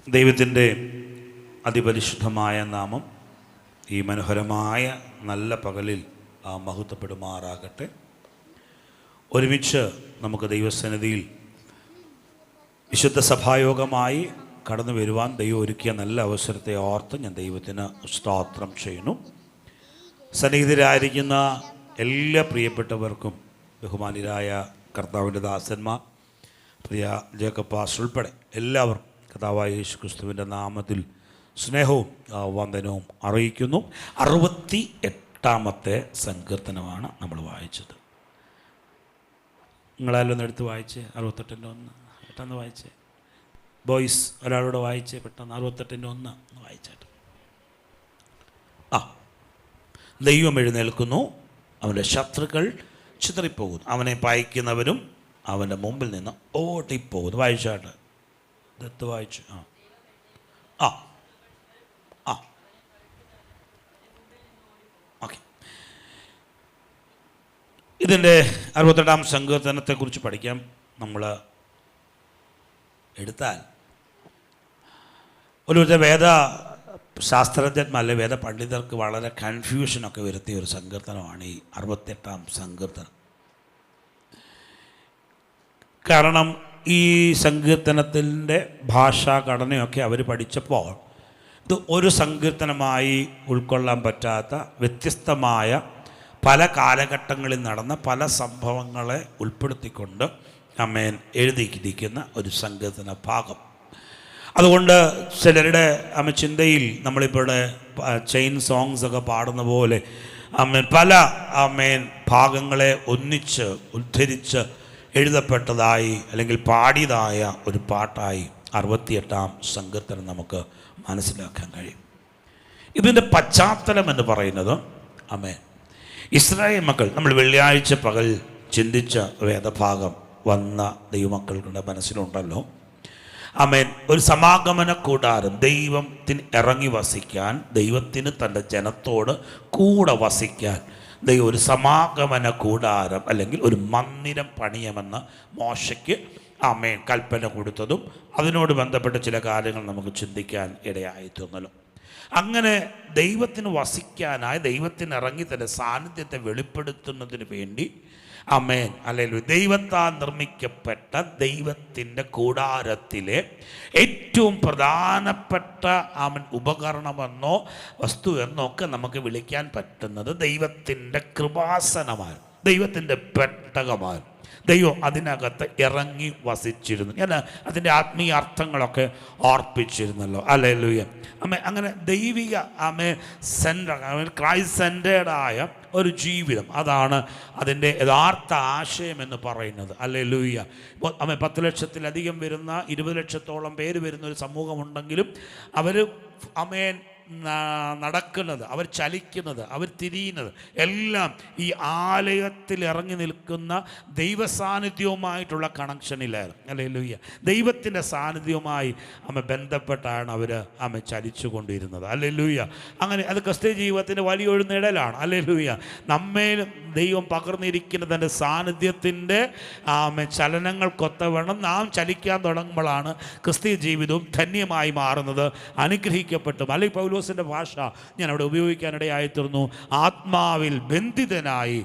ദൈവത്തിൻ്റെ അതിപരിശുദ്ധമായ നാമം ഈ മനോഹരമായ നല്ല പകലിൽ മഹത്വപ്പെടുമാറാകട്ടെ. ഒരുമിച്ച് നമുക്ക് ദൈവസന്നിധിയിൽ വിശുദ്ധ സഭായോഗമായി കടന്നു വരുവാൻ ദൈവം ഒരുക്കിയ നല്ല അവസരത്തെ ഓർത്ത് ഞാൻ ദൈവത്തിന് സ്തോത്രം ചെയ്യുന്നു. സന്നിഹിതരായിരിക്കുന്ന എല്ലാ പ്രിയപ്പെട്ടവർക്കും, ബഹുമാനിരായ കർത്താവിൻ്റെ ദാസന്മാർ, പ്രിയ ജേക്കബ് പാസ്റ്റർ ഉൾപ്പെടെ എല്ലാവർക്കും കർത്താവായ യേശു ക്രിസ്തുവിൻ്റെ നാമത്തിൽ സ്നേഹവും വന്ദനവും അറിയിക്കുന്നു. 68ാമത്തെ സങ്കീർത്തനമാണ് നമ്മൾ വായിച്ചത്. നിങ്ങളാലൊന്ന് എടുത്ത് വായിച്ചേ. 68:1 പെട്ടെന്ന് വായിച്ചേ. ബോയ്സ് ഒരാളോട് വായിച്ചേ പെട്ടെന്ന്. 68:1 വായിച്ചായിട്ട്. ദൈവം എഴുന്നേൽക്കുന്നു, അവൻ്റെ ശത്രുക്കൾ ചിതറിപ്പോകുന്നു, അവനെ പായിക്കുന്നവരും അവൻ്റെ മുമ്പിൽ നിന്ന് ഓടിപ്പോകുന്നു. വായിച്ചാട്ട് ദത്ത് വായിച്ചു. ഓക്കെ. ഇതിൻ്റെ 68ാം സങ്കീർത്തനത്തെക്കുറിച്ച് പഠിക്കാൻ നമ്മൾ എടുത്താൽ ഒരു വേദ ശാസ്ത്രജ്ഞന്മാരെ, വേദ പണ്ഡിതർക്ക് വളരെ കൺഫ്യൂഷനൊക്കെ വരുത്തിയ ഒരു സങ്കീർത്തനമാണ് ഈ 68ാം സങ്കീർത്തനം. കാരണം ഈ സങ്കീർത്തനത്തിൻ്റെ ഭാഷാഘടനയൊക്കെ അവർ പഠിച്ചപ്പോൾ ഇത് ഒരു സങ്കീർത്തനമായി ഉൾക്കൊള്ളാൻ പറ്റാത്ത വ്യത്യസ്തമായ പല കാലഘട്ടങ്ങളിൽ നടന്ന പല സംഭവങ്ങളെ ഉൾപ്പെടുത്തിക്കൊണ്ട് അമ്മേൻ എഴുതിയിരിക്കുന്ന ഒരു സങ്കീർത്തന ഭാഗം. അതുകൊണ്ട് ചിലരുടെ ചിന്തയിൽ നമ്മളിപ്പോൾ ചെയിൻ സോങ്സ് ഒക്കെ പാടുന്ന പോലെ പല ഭാഗങ്ങളെ ഒന്നിച്ച് ഉദ്ധരിച്ച് എഴുതപ്പെട്ടതായി അല്ലെങ്കിൽ പാടിയതായ ഒരു പാട്ടായി 68ാം സങ്കീർത്തനം നമുക്ക് മനസ്സിലാക്കാൻ കഴിയും. ഇതിൻ്റെ പശ്ചാത്തലം എന്ന് പറയുന്നത് ഇസ്രായേൽ മക്കൾ, നമ്മൾ വെള്ളിയാഴ്ച പകൽ ചിന്തിച്ച വേദഭാഗം വന്ന ദൈവമക്കളുടെ മനസ്സിലുണ്ടല്ലോ. ഒരു സമാഗമന കൂടാരം, ദൈവത്തിന് ഇറങ്ങി വസിക്കാൻ, ദൈവത്തിന് തൻ്റെ ജനത്തോട് കൂടെ വസിക്കാൻ ദൈവം ഒരു സമാഗമന കൂടാരം അല്ലെങ്കിൽ ഒരു മന്ദിരം പണിയമെന്ന് മോശയ്ക്ക് കൽപ്പന കൊടുത്തതും അതിനോട് ബന്ധപ്പെട്ട ചില കാര്യങ്ങൾ നമുക്ക് ചിന്തിക്കാൻ ഇടയായി തീർന്നല്ലോ. അങ്ങനെ ദൈവത്തിന് വസിക്കാനായി, ദൈവത്തിന് ഇറങ്ങി തൻ്റെ സാന്നിധ്യത്തെ വെളിപ്പെടുത്തുന്നതിന് വേണ്ടി അല്ലെങ്കിൽ ദൈവത്താൽ നിർമ്മിക്കപ്പെട്ട ദൈവത്തിൻ്റെ കൂടാരത്തിലെ ഏറ്റവും പ്രധാനപ്പെട്ട ഉപകരണമെന്നോ വസ്തു എന്നോ ഒക്കെ നമുക്ക് വിളിക്കാൻ പറ്റുന്നത് ദൈവത്തിൻ്റെ കൃപാസനമാണ്, ദൈവത്തിൻ്റെ പെട്ടകമാണ്. ദൈവം അതിനകത്ത് ഇറങ്ങി വസിച്ചിരുന്നു. ഞാൻ അതിൻ്റെ ആത്മീയ അർത്ഥങ്ങളൊക്കെ ഓർപ്പിച്ചിരുന്നല്ലോ. ഹല്ലേലൂയ. അങ്ങനെ ദൈവിക ക്രൈസ്റ്റ് സെൻറ്റേർഡായ ഒരു ജീവിതം, അതാണ് അതിൻ്റെ യഥാർത്ഥ ആശയം എന്ന് പറയുന്നത്. ഹല്ലേലൂയ. 10 ലക്ഷത്തിലധികം വരുന്ന 20 ലക്ഷത്തോളം പേര് വരുന്ന ഒരു സമൂഹമുണ്ടെങ്കിലും അവർ നടക്കുന്നത്, അവർ ചലിക്കുന്നത്, അവർ തിരിയുന്നത് എല്ലാം ഈ ആലയത്തിൽ ഇറങ്ങി നിൽക്കുന്ന ദൈവസാന്നിധ്യവുമായിട്ടുള്ള കണക്ഷനിലായിരുന്നു. ഹല്ലേലൂയ. ദൈവത്തിൻ്റെ സാന്നിധ്യവുമായി ബന്ധപ്പെട്ടാണ് അവർ ചലിച്ചു കൊണ്ടിരുന്നത്. ഹല്ലേലൂയ. അങ്ങനെ അത് ക്രിസ്ത്യ ജീവിതത്തിൻ്റെ വലിയൊരു നിഴലാണ്. ഹല്ലേലൂയ. നമ്മേലും ദൈവം പകർന്നിരിക്കുന്ന തൻ്റെ സാന്നിധ്യത്തിൻ്റെ ചലനങ്ങൾക്കൊത്തവണ്ണം നാം ചലിക്കാൻ തുടങ്ങുമ്പോഴാണ് ക്രിസ്തീയ ജീവിതവും ധന്യമായി മാറുന്നത്, അനുഗ്രഹിക്കപ്പെട്ടും. അല്ലെങ്കിൽ പൗലോസിൻ്റെ ഭാഷ ഞാൻ അവിടെ ഉപയോഗിക്കാനിടയായിത്തീർന്നു, ആത്മാവിൽ ബന്ധിതനായി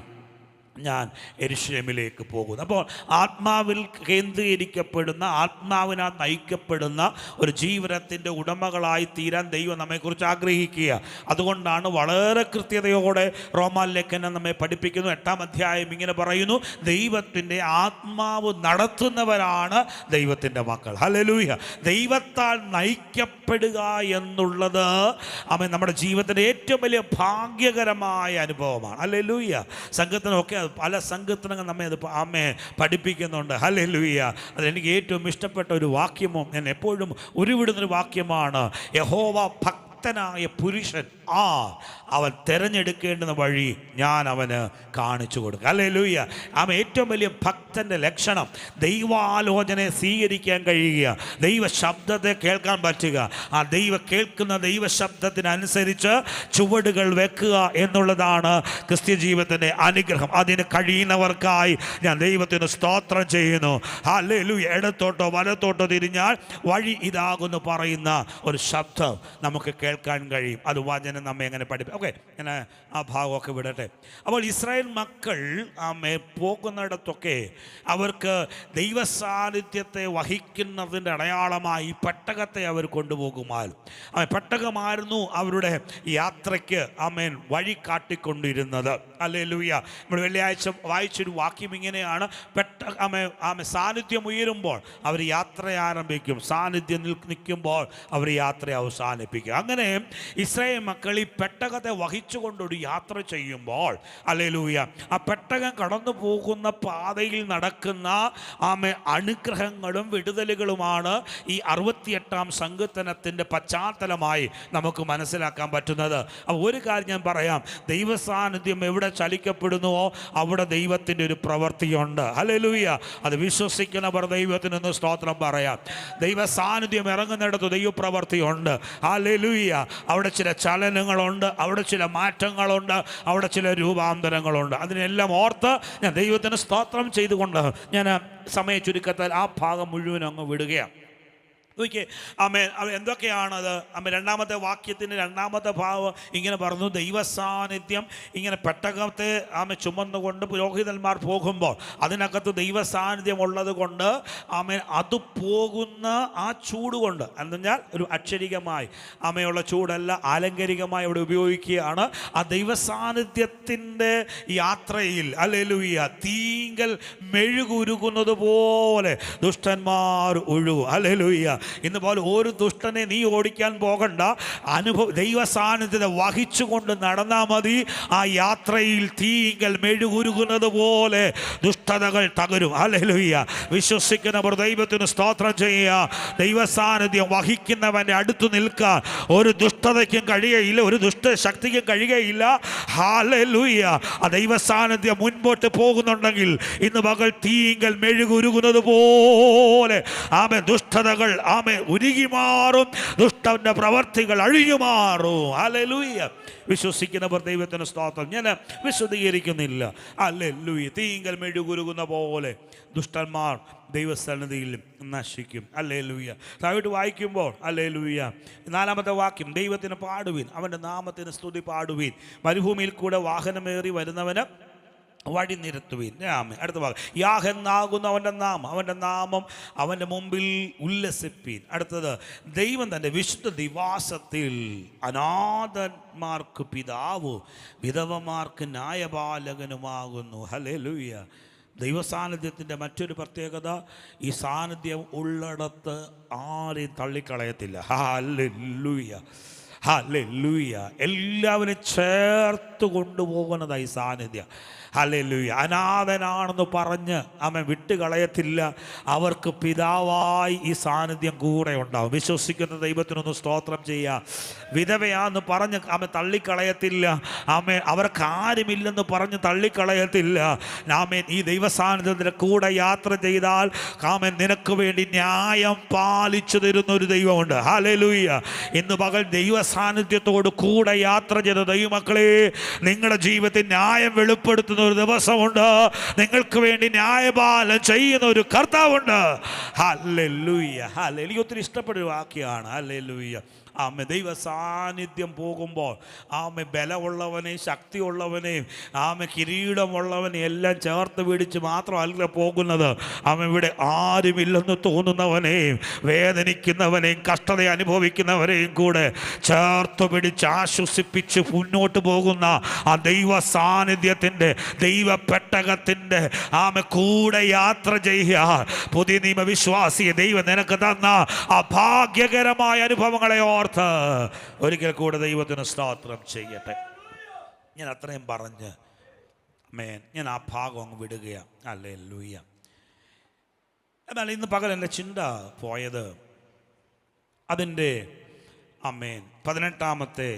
ഞാൻ യെരൂശലേമിലേക്ക് പോകുന്നു. അപ്പോൾ ആത്മാവിൽ കേന്ദ്രീകരിക്കപ്പെടുന്ന, ആത്മാവിനാൽ നയിക്കപ്പെടുന്ന ഒരു ജീവിതത്തിൻ്റെ ഉടമകളായി തീരാൻ ദൈവം നമ്മെക്കുറിച്ച് ആഗ്രഹിക്കുക. അതുകൊണ്ടാണ് വളരെ കൃത്യതയോടെ റോമാലേഖനം നമ്മെ പഠിപ്പിക്കുന്നു. 8ാം അധ്യായം ഇങ്ങനെ പറയുന്നു, ദൈവത്തിൻ്റെ ആത്മാവ് നടത്തുന്നവരാണ് ദൈവത്തിൻ്റെ മക്കൾ. ഹല്ലേലൂയ. ദൈവത്താൽ നയിക്കപ്പെടുക എന്നുള്ളത് നമ്മുടെ ജീവിതത്തിൻ്റെ ഏറ്റവും വലിയ ഭാഗ്യകരമായ അനുഭവമാണ്. ഹല്ലേലൂയ. സംഘത്തിനൊക്കെ പല സങ്കീർത്തനങ്ങൾ നമ്മെ അത് പഠിപ്പിക്കുന്നുണ്ട്. ഹല്ലേലൂയ. അതിലെനിക്ക് ഏറ്റവും ഇഷ്ടപ്പെട്ട ഒരു വാക്യമോ ഞാൻ എപ്പോഴും ഉരുവിടുന്നൊരു വാക്യമാണ്, യഹോവ ഭക്തന്മാരെ ഭക്തനായ പുരുഷൻ അവൻ തിരഞ്ഞെടുക്കേണ്ടുന്ന വഴി ഞാൻ അവന് കാണിച്ചു കൊടുക്കുക. ഹല്ലേലൂയ. അവൻ ഏറ്റവും വലിയ ഭക്തൻ്റെ ലക്ഷണം ദൈവാലോചനയെ സ്വീകരിക്കാൻ കഴിയുക, ദൈവ ശബ്ദത്തെ കേൾക്കാൻ പറ്റുക, ആ കേൾക്കുന്ന ദൈവശബ്ദത്തിനനുസരിച്ച് ചുവടുകൾ വെക്കുക എന്നുള്ളതാണ് ക്രിസ്ത്യ ജീവിതത്തിൻ്റെ അനുഗ്രഹം. അതിന് കഴിയുന്നവർക്കായി ഞാൻ ദൈവത്തിന് സ്തോത്രം ചെയ്യുന്നു. ഹല്ലേലൂയ. ഇടത്തോട്ടോ വലത്തോട്ടോ തിരിഞ്ഞാൽ വഴി ഇതാകുന്നു പറയുന്ന ഒരു ശബ്ദം നമുക്ക് കേൾക്കാൻ കഴിയും. അത് വചനം നമ്മെ എങ്ങനെ പഠിപ്പിക്കും. ഓക്കെ, ഞാൻ ആ ഭാഗമൊക്കെ വിടട്ടെ. അപ്പോൾ ഇസ്രായേൽ മക്കൾ പോകുന്നിടത്തൊക്കെ അവർക്ക് ദൈവസാന്നിധ്യത്തെ വഹിക്കുന്നതിൻ്റെ അടയാളമായി പെട്ടകത്തെ അവർ കൊണ്ടുപോകുമായിരുന്നു. പെട്ടകമായിരുന്നു അവരുടെ യാത്രയ്ക്ക് വഴി കാട്ടിക്കൊണ്ടിരുന്നത്. ഹല്ലേലൂയ. നമ്മൾ വെള്ളിയാഴ്ച വായിച്ചൊരു വാക്യം ഇങ്ങനെയാണ്: സാന്നിധ്യം ഉയരുമ്പോൾ അവർ യാത്ര ആരംഭിക്കും, സാന്നിധ്യം നിൽക്കുമ്പോൾ അവർ യാത്ര അവസാനിപ്പിക്കും. അങ്ങനെ ഇസ്രായേൽ മക്കൾ ഈ പെട്ടകത്തെ വഹിച്ചുകൊണ്ടൊരു യാത്ര ചെയ്യുമ്പോൾ, ഹല്ലേലൂയ, ആ പെട്ടകം കടന്നു പോകുന്ന പാതയിൽ നടക്കുന്ന അനുഗ്രഹങ്ങളും വിടുതലുകളുമാണ് ഈ 68-ാം സങ്കീർത്തനത്തിൻ്റെ പശ്ചാത്തലമായി നമുക്ക് മനസ്സിലാക്കാൻ പറ്റുന്നത്. അപ്പോൾ ഒരു കാര്യം ഞാൻ പറയാം: ദൈവസാന്നിധ്യം എവിടെ ചലിക്കപ്പെടുന്നുവോ അവിടെ ദൈവത്തിൻ്റെ ഒരു പ്രവൃത്തിയുണ്ട്. ഹല്ലേലൂയ. അത് വിശ്വസിക്കുന്നവർ ദൈവത്തിനൊന്ന് സ്തോത്രം പറയാം. ദൈവസാന്നിധ്യം ഇറങ്ങുന്നിടത്ത് ദൈവപ്രവൃത്തിയുണ്ട്. ഹല്ലേലൂയ. അവിടെ ചില ചലനങ്ങളുണ്ട്, അവിടെ ചില മാറ്റങ്ങളുണ്ട്, അവിടെ ചില രൂപാന്തരങ്ങളുണ്ട്. അതിനെല്ലാം ഓർത്ത് ഞാൻ ദൈവത്തിന് സ്തോത്രം ചെയ്തുകൊണ്ട് ഞാൻ സമയ ചുരുക്കത്താൽ ആ ഭാഗം മുഴുവൻ അങ്ങ് വിടുകയാണ്. എന്തൊക്കെയാണത്? രണ്ടാമത്തെ വാക്യത്തിൻ്റെ രണ്ടാമത്തെ ഭാവം ഇങ്ങനെ പറഞ്ഞു: ദൈവസാന്നിധ്യം ഇങ്ങനെ പെട്ടകത്തെ ചുമന്നുകൊണ്ട് പുരോഹിതന്മാർ പോകുമ്പോൾ അതിനകത്ത് ദൈവസാന്നിധ്യം ഉള്ളത് കൊണ്ട് അത് പോകുന്ന ആ ചൂട് കൊണ്ട്, എന്ന് പറഞ്ഞാൽ ഒരു അക്ഷരികമായി ഉള്ള ചൂടല്ല, ആലങ്കരികമായി അവിടെ ഉപയോഗിക്കുകയാണ്. ആ ദൈവസാന്നിധ്യത്തിൻ്റെ യാത്രയിൽ ഹല്ലേലൂയ തീങ്കൽ മെഴുകുരുകുന്നത് പോലെ ദുഷ്ടന്മാർ ഒഴുകും. ഹല്ലേലൂയ. ഇന്ന് പോലെ ഒരു ദുഷ്ടനെ നീ ഓടിക്കാൻ പോകണ്ട, ദൈവ സാന്നിധ്യത്തെ വഹിച്ചുകൊണ്ട് നടന്നാൽ മതി. ആ യാത്രയിൽ തീങ്കൽ മെഴുകുരുകുന്നത് പോലെ ദുഷ്ടതകൾ തകരും. ഹല്ലേലൂയ. വിശ്വസിക്കുന്നവർ ദൈവത്തിന് സ്തോത്രം ചെയ്യുക. ദൈവ സാന്നിധ്യം വഹിക്കുന്നവൻ്റെ അടുത്ത് നിൽക്കാൻ ഒരു ദുഷ്ടതയ്ക്കും കഴിയുകയില്ല, ഒരു ദുഷ്ടശക്തിക്കും കഴിയുകയില്ല. ഹല്ലേലൂയ. ആ ദൈവ സാന്നിധ്യം മുൻപോട്ട് പോകുന്നുണ്ടെങ്കിൽ ഇന്ന് പകൽ തീങ്കൽ മെഴുകുരുകുന്നത് പോലെ ദുഷ്ടതകൾ ഉരുകി മാറും, ദുഷ്ടന്റെ പ്രവർത്തികൾ അഴിഞ്ഞു മാറും. ഹല്ലേലൂയ. വിശ്വസിക്കുന്നവർ ദൈവത്തിന് സ്തോത്രം. ഞാൻ വിശദീകരിക്കുന്നില്ല. ഹല്ലേലൂയ. തീങ്കൽ മെഴുകുരുകുന്ന പോലെ ദുഷ്ടന്മാർ ദൈവസന്നിധിയിൽ നശിക്കും. ഹല്ലേലൂയ. താഴോട്ട് വായിക്കുമ്പോൾ ഹല്ലേലൂയ 4-ാമത്തെ വാക്യം: ദൈവത്തിന് പാടുവീൻ, അവൻ്റെ നാമത്തിന് സ്തുതി പാടുവീൻ, മരുഭൂമിയിൽ കൂടെ വാഹനമേറി വരുന്നവന് വഴി നിരത്തുവീൻ. അടുത്ത ഭാഗം: യാഹ് എന്നാകുന്ന അവൻ്റെ നാമം അവൻ്റെ മുമ്പിൽ ഉല്ലസിപ്പീൻ. അടുത്തത്: ദൈവം തൻ്റെ വിശുദ്ധ ദിവാസത്തിൽ അനാഥന്മാർക്ക് പിതാവ്, വിധവമാർക്ക് ന്യായപാലകനുമാകുന്നു. ഹല്ലേലൂയ. ദൈവസാന്നിധ്യത്തിൻ്റെ മറ്റൊരു പ്രത്യേകത, ഈ സാന്നിധ്യം ഉള്ളിടത്ത് ആരെയും തള്ളിക്കളയത്തില്ല. ഹല്ലേലൂയ. ഹല്ലേലൂയ. എല്ലാവരും ചേർത്ത് കൊണ്ടുപോകുന്നതായി സാന്നിധ്യം. ഹല്ലേലൂയ. അനാഥനാണെന്ന് പറഞ്ഞ് അവൻ വിട്ടുകളയത്തില്ല. അവർക്ക് പിതാവായി ഈ സാന്നിധ്യം കൂടെ ഉണ്ടാവും. വിശ്വസിക്കുന്ന ദൈവത്തിനൊന്ന് സ്തോത്രം ചെയ്യുക. വിധവയാന്ന് പറഞ്ഞ് അവൻ തള്ളിക്കളയത്തില്ല. അവർക്ക് ആരുമില്ലെന്ന് പറഞ്ഞ് തള്ളിക്കളയത്തില്ല. ഈ ദൈവസാന്നിധ്യത്തിൻ്റെ കൂടെ യാത്ര ചെയ്താൽ നിനക്ക് വേണ്ടി ന്യായം പാലിച്ചു തരുന്ന ഒരു ദൈവമുണ്ട്. ഹല്ലേലൂയ. ഇന്ന് പകൽ ദൈവസാന്നിധ്യത്തോട് കൂടെ യാത്ര ചെയ്ത ദൈവമക്കളെ, നിങ്ങളുടെ ജീവിതത്തിൽ ന്യായം വെളിപ്പെടുത്തുന്ന ഒരു ദിവസമുണ്ട്. നിങ്ങൾക്ക് വേണ്ടി ന്യായപാലനം ചെയ്യുന്ന ഒരു കർത്താവുണ്ട്. ഹല്ലേലൂയ. ഹല്ലേലൂയ. ഒത്തിരി ഇഷ്ടപ്പെട്ടൊരു വാക്യമാണ്. ഹല്ലേലൂയ. ദൈവ സാന്നിധ്യം പോകുമ്പോൾ ബലമുള്ളവനെയും ശക്തിയുള്ളവനെയും കിരീടമുള്ളവനെ എല്ലാം ചേർത്ത് പിടിച്ച് മാത്രമല്ല പോകുന്നത്. ഇവിടെ ആരുമില്ലെന്ന് തോന്നുന്നവനെയും വേദനിക്കുന്നവനെയും കഷ്ടത അനുഭവിക്കുന്നവരെയും കൂടെ ചേർത്ത് പിടിച്ച് ആശ്വസിപ്പിച്ച് മുന്നോട്ട് പോകുന്ന ആ ദൈവ സാന്നിധ്യത്തിൻ്റെ ദൈവപ്പെട്ടകത്തിൻ്റെ കൂടെ യാത്ര ചെയ്യുക. പുതിയ നിയമവിശ്വാസിയെ ദൈവം നിനക്ക് തന്ന ആ ഭാഗ്യകരമായ അനുഭവങ്ങളെ ഒരിക്കൽ കൂടെ ദൈവത്തിന് സ്തോത്രം ചെയ്യട്ടെ. ഞാൻ അത്രയും പറഞ്ഞ് ഞാൻ ആ ഭാഗം അങ്ങ് വിടുകയാണ്. ഹല്ലേലൂയ. എന്നാൽ ഇന്ന് പകൽ എൻ്റെ ചിന്ത പോയത് അതിൻ്റെ ആമേൻ. 18-ാമത്തെ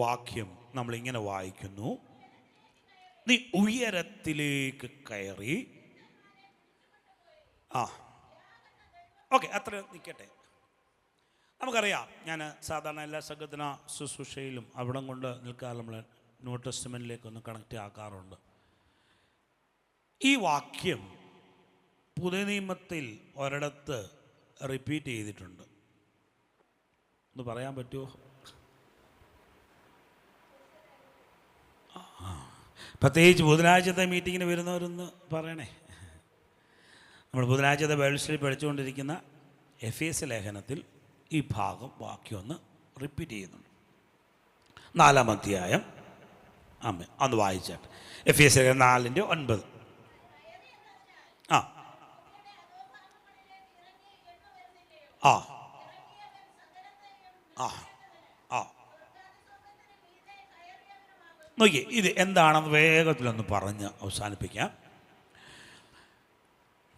വാക്യം നമ്മളിങ്ങനെ വായിക്കുന്നു, നീ ഉയരത്തിലേക്ക് കയറി. ഓക്കെ, അത്ര നിൽക്കട്ടെ. നമുക്കറിയാം, ഞാൻ സാധാരണ എല്ലാ സംഘത്തിന ശുശ്രൂഷയിലും അവിടം കൊണ്ട് നിൽക്കാതെ നമ്മൾ ന്യൂ ടെസ്റ്റ്മെൻറ്റിലേക്കൊന്ന് കണക്റ്റ് ആക്കാറുണ്ട്. ഈ വാക്യം പുതിയ നിയമത്തിൽ ഒരിടത്ത് റിപ്പീറ്റ് ചെയ്തിട്ടുണ്ട്. ഒന്ന് പറയാൻ പറ്റുമോ? പ്രത്യേകിച്ച് ബുധനാഴ്ചത്തെ മീറ്റിങ്ങിന് വരുന്നവരൊന്ന് പറയണേ. നമ്മൾ ബുധനാഴ്ചത്തെ ബൈബിൾ സ്റ്റഡി പഠിച്ചുകൊണ്ടിരിക്കുന്ന എഫേസ്യ ലേഖനത്തിൽ ഈ ഭാഗം വാക്യം ഒന്ന് റിപ്പീറ്റ് ചെയ്യുന്നുണ്ട്. 4-ാം അധ്യായം. ആമേൻ. ഒന്ന് വായിച്ചാട്ടെ. എഫേസ്യ 4:9. ആ ആ ആ ആ നോക്കിയേ, ഇത് എന്താണെന്ന് വേഗത്തിലൊന്ന് പറഞ്ഞ് അവസാനിപ്പിക്കാം.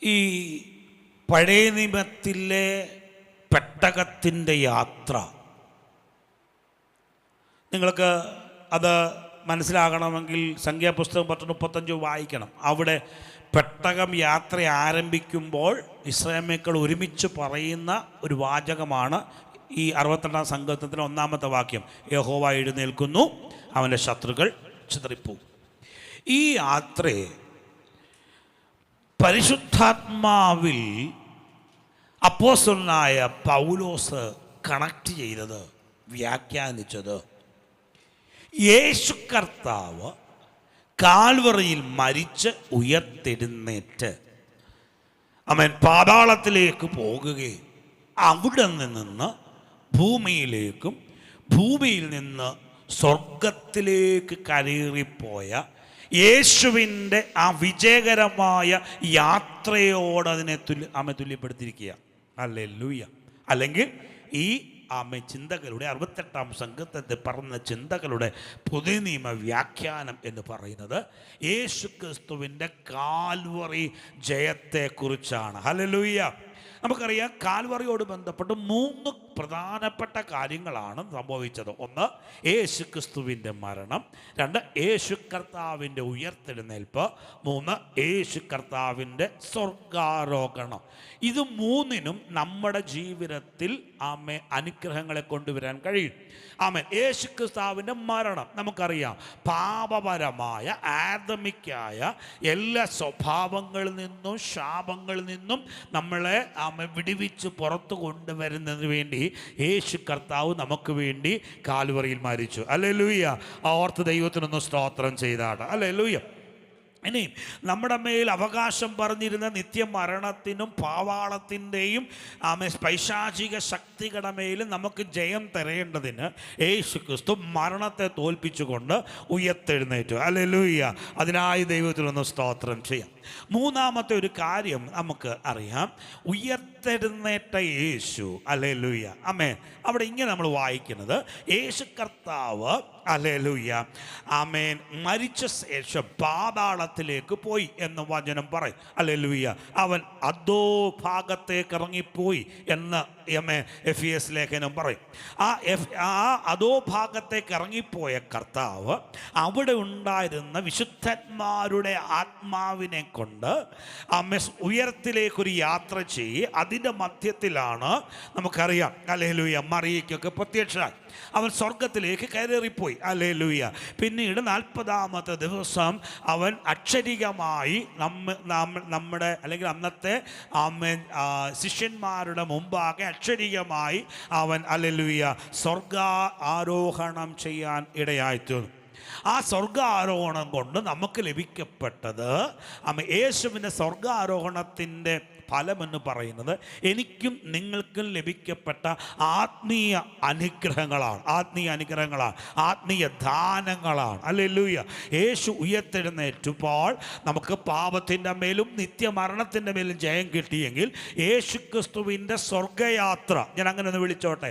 ഈ പഴയ നിയമത്തിലെ പെട്ടകത്തിൻ്റെ യാത്ര, നിങ്ങൾക്ക് അത് മനസ്സിലാകണമെങ്കിൽ സംഖ്യാപുസ്തകം 10:35 വായിക്കണം. അവിടെ പെട്ടകം യാത്ര ആരംഭിക്കുമ്പോൾ ഇസ്രായേൽ മക്കൾ ഒരുമിച്ച് പറയുന്ന ഒരു വാചകമാണ് ഈ 62-ാം സങ്കീർത്തനത്തിലെ 1-ാമത്തെ വാക്യം. യഹോവ എഴുന്നേൽക്കുന്നു, അവൻ്റെ ശത്രുക്കൾ ചിതറിപ്പോവും. ഈ യാത്രയെ പരിശുദ്ധാത്മാവിൽ അപ്പോസ്തലനായ പൗലോസ് കണക്ട് ചെയ്തത്, വ്യാഖ്യാനിച്ചത്, യേശു കർത്താവ് കാൽവറിയിൽ മരിച്ച് ഉയർത്തെഴുന്നേറ്റ് അവൻ പാതാളത്തിലേക്ക് പോകുകയും അവിടെ നിന്ന് ഭൂമിയിലേക്കും ഭൂമിയിൽ നിന്ന് സ്വർഗത്തിലേക്ക് കയറിപ്പോയ യേശുവിൻ്റെ ആ വിജയകരമായ യാത്രയോട് അതിനെ തുല്യപ്പെടുത്തിയിരിക്കുക. ഹല്ലേലൂയ. അല്ലെങ്കിൽ ഈ ചിന്തകളുടെ 68-ാം സംഘത്തിൽ പറഞ്ഞ ചിന്തകളുടെ പുതിയ നിയമ വ്യാഖ്യാനം എന്ന് പറയുന്നത് യേശു ക്രിസ്തുവിൻ്റെ കാൽവറി ജയത്തെക്കുറിച്ചാണ്. ഹല്ലേലൂയ. നമുക്കറിയാം, കാൽവറിയോട് ബന്ധപ്പെട്ട് 3 പ്രധാനപ്പെട്ട കാര്യങ്ങളാണ് സംഭവിച്ചത്. 1, യേശു ക്രിസ്തുവിൻ്റെ മരണം. 2, യേശു കർത്താവിൻ്റെ ഉയർത്തെഴുന്നേൽപ്പ്. 3, യേശു കർത്താവിൻ്റെ സ്വർഗാരോഹണം. ഇത് 3നും നമ്മുടെ ജീവിതത്തിൽ അനുഗ്രഹങ്ങളെ കൊണ്ടുവരാൻ കഴിയും. യേശു ക്രിസ്തുവിൻ്റെ മരണം നമുക്കറിയാം, പാപപരമായ ആദമിക്കായ എല്ലാ സ്വഭാവങ്ങളിൽ നിന്നും ശാപങ്ങളിൽ നിന്നും നമ്മളെ വിടുവിച്ച് പുറത്തു കൊണ്ടുവരുന്നതിന് വേണ്ടി യേശു കർത്താവ് നമുക്ക് വേണ്ടി കാൽവറിയിൽ മരിച്ചു. ഹല്ലേലൂയ. ഓർത്ത് ദൈവത്തിനൊന്ന് സ്തോത്രം ചെയ്താണ്. ഹല്ലേലൂയ. ഇനി നമ്മുടെ മേൽ അവകാശം പറഞ്ഞിരുന്ന നിത്യമരണത്തിനും പാതാളത്തിൻ്റെയും പൈശാചിക ശക്തികളുടെ മേലും നമുക്ക് ജയം തരേണ്ടതിന് യേശു ക്രിസ്തു മരണത്തെ തോൽപ്പിച്ചുകൊണ്ട് ഉയർത്തെഴുന്നേറ്റു. ഹല്ലേലൂയ. അതിനായി ദൈവത്തിനൊന്ന് സ്തോത്രം ചെയ്യാം. 3-ാമത്തെ ഒരു കാര്യം നമുക്ക് അറിയാം, ഉയർത്തെഴുന്നേറ്റ യേശു. ഹല്ലേലൂയ. ആമേൻ. അവിടെ ഇങ്ങനെ നമ്മൾ വായിക്കുന്നത്, യേശു കർത്താവ് ഹല്ലേലൂയ ആമേൻ മരിച്ച ശേഷം പാതാളത്തിലേക്ക് പോയി എന്ന് വചനം പറയും. ഹല്ലേലൂയ. അവൻ അധോഭാഗത്തേക്ക് ഇറങ്ങിപ്പോയി എന്ന് എഫേസ്യ ലേഖനം പറയും. ആ അധോഭാഗത്തേക്ക് ഇറങ്ങിപ്പോയ കർത്താവ് അവിടെ ഉണ്ടായിരുന്ന വിശുദ്ധന്മാരുടെ ആത്മാവിനെ കൊണ്ട് ഉയരത്തിലേക്കൊരു യാത്ര ചെയ്ത് അതിൻ്റെ മധ്യത്തിലാണ് നമുക്കറിയാം ഹല്ലേലൂയ മറിയയ്ക്കൊക്കെ പ്രത്യക്ഷമായി അവൻ സ്വർഗത്തിലേക്ക് കയറിപ്പോയി. ഹല്ലേലൂയ. പിന്നീട് 40-ാമത്തെ ദിവസം അവൻ അക്ഷരികമായി നമ്മുടെ അല്ലെങ്കിൽ അന്നത്തെ ശിഷ്യന്മാരുടെ മുമ്പാകെ അക്ഷരികമായി അവൻ ഹല്ലേലൂയ സ്വർഗാരോഹണം ചെയ്യാൻ ഇടയായിത്തീർന്നു. ആ സ്വർഗാരോഹണം കൊണ്ട് നമുക്ക് ലഭിക്കപ്പെട്ടത് യേശുവിൻ്റെ സ്വർഗാരോഹണത്തിൻ്റെ ഫലമെന്ന് പറയുന്നത് എനിക്കും നിങ്ങൾക്കും ലഭിക്കപ്പെട്ട ആത്മീയ അനുഗ്രഹങ്ങളാണ്, ആത്മീയ ദാനങ്ങളാണ്. ഹല്ലേലൂയ. യേശു ഉയർത്തെഴുന്നേറ്റപ്പോൾ നമുക്ക് പാപത്തിൻ്റെ മേലും നിത്യമരണത്തിൻ്റെ മേലും ജയം കിട്ടിയെങ്കിൽ യേശു ക്രിസ്തുവിൻ്റെ സ്വർഗയാത്ര, ഞാൻ അങ്ങനെ ഒന്ന് വിളിച്ചോട്ടെ,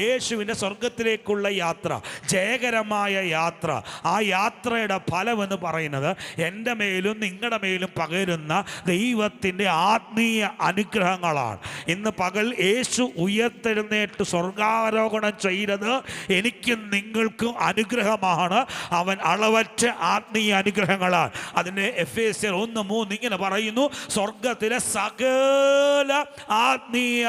യേശുവിൻ്റെ സ്വർഗത്തിലേക്കുള്ള യാത്ര, ജയകരമായ യാത്ര, ആ യാത്രയുടെ ഫലമെന്ന് പറയുന്നത് എൻ്റെ മേലും നിങ്ങളുടെ മേലും പകരുന്ന ദൈവത്തിൻ്റെ ആത്മീയ ആത്മീയ അനുഗ്രഹങ്ങളാണ്. ഇന്ന് പകൽ യേശു ഉയർത്തെഴുന്നേറ്റ് സ്വർഗാരോഹണം ചെയ്തത് എനിക്കും നിങ്ങൾക്കും അനുഗ്രഹമാണ്. അവൻ അളവറ്റ ആത്മീയ അനുഗ്രഹങ്ങളാണ്. അതിന് എഫേസ്യർ 1:3 ഇങ്ങനെ പറയുന്നു, സ്വർഗത്തിലെ സകല ആത്മീയ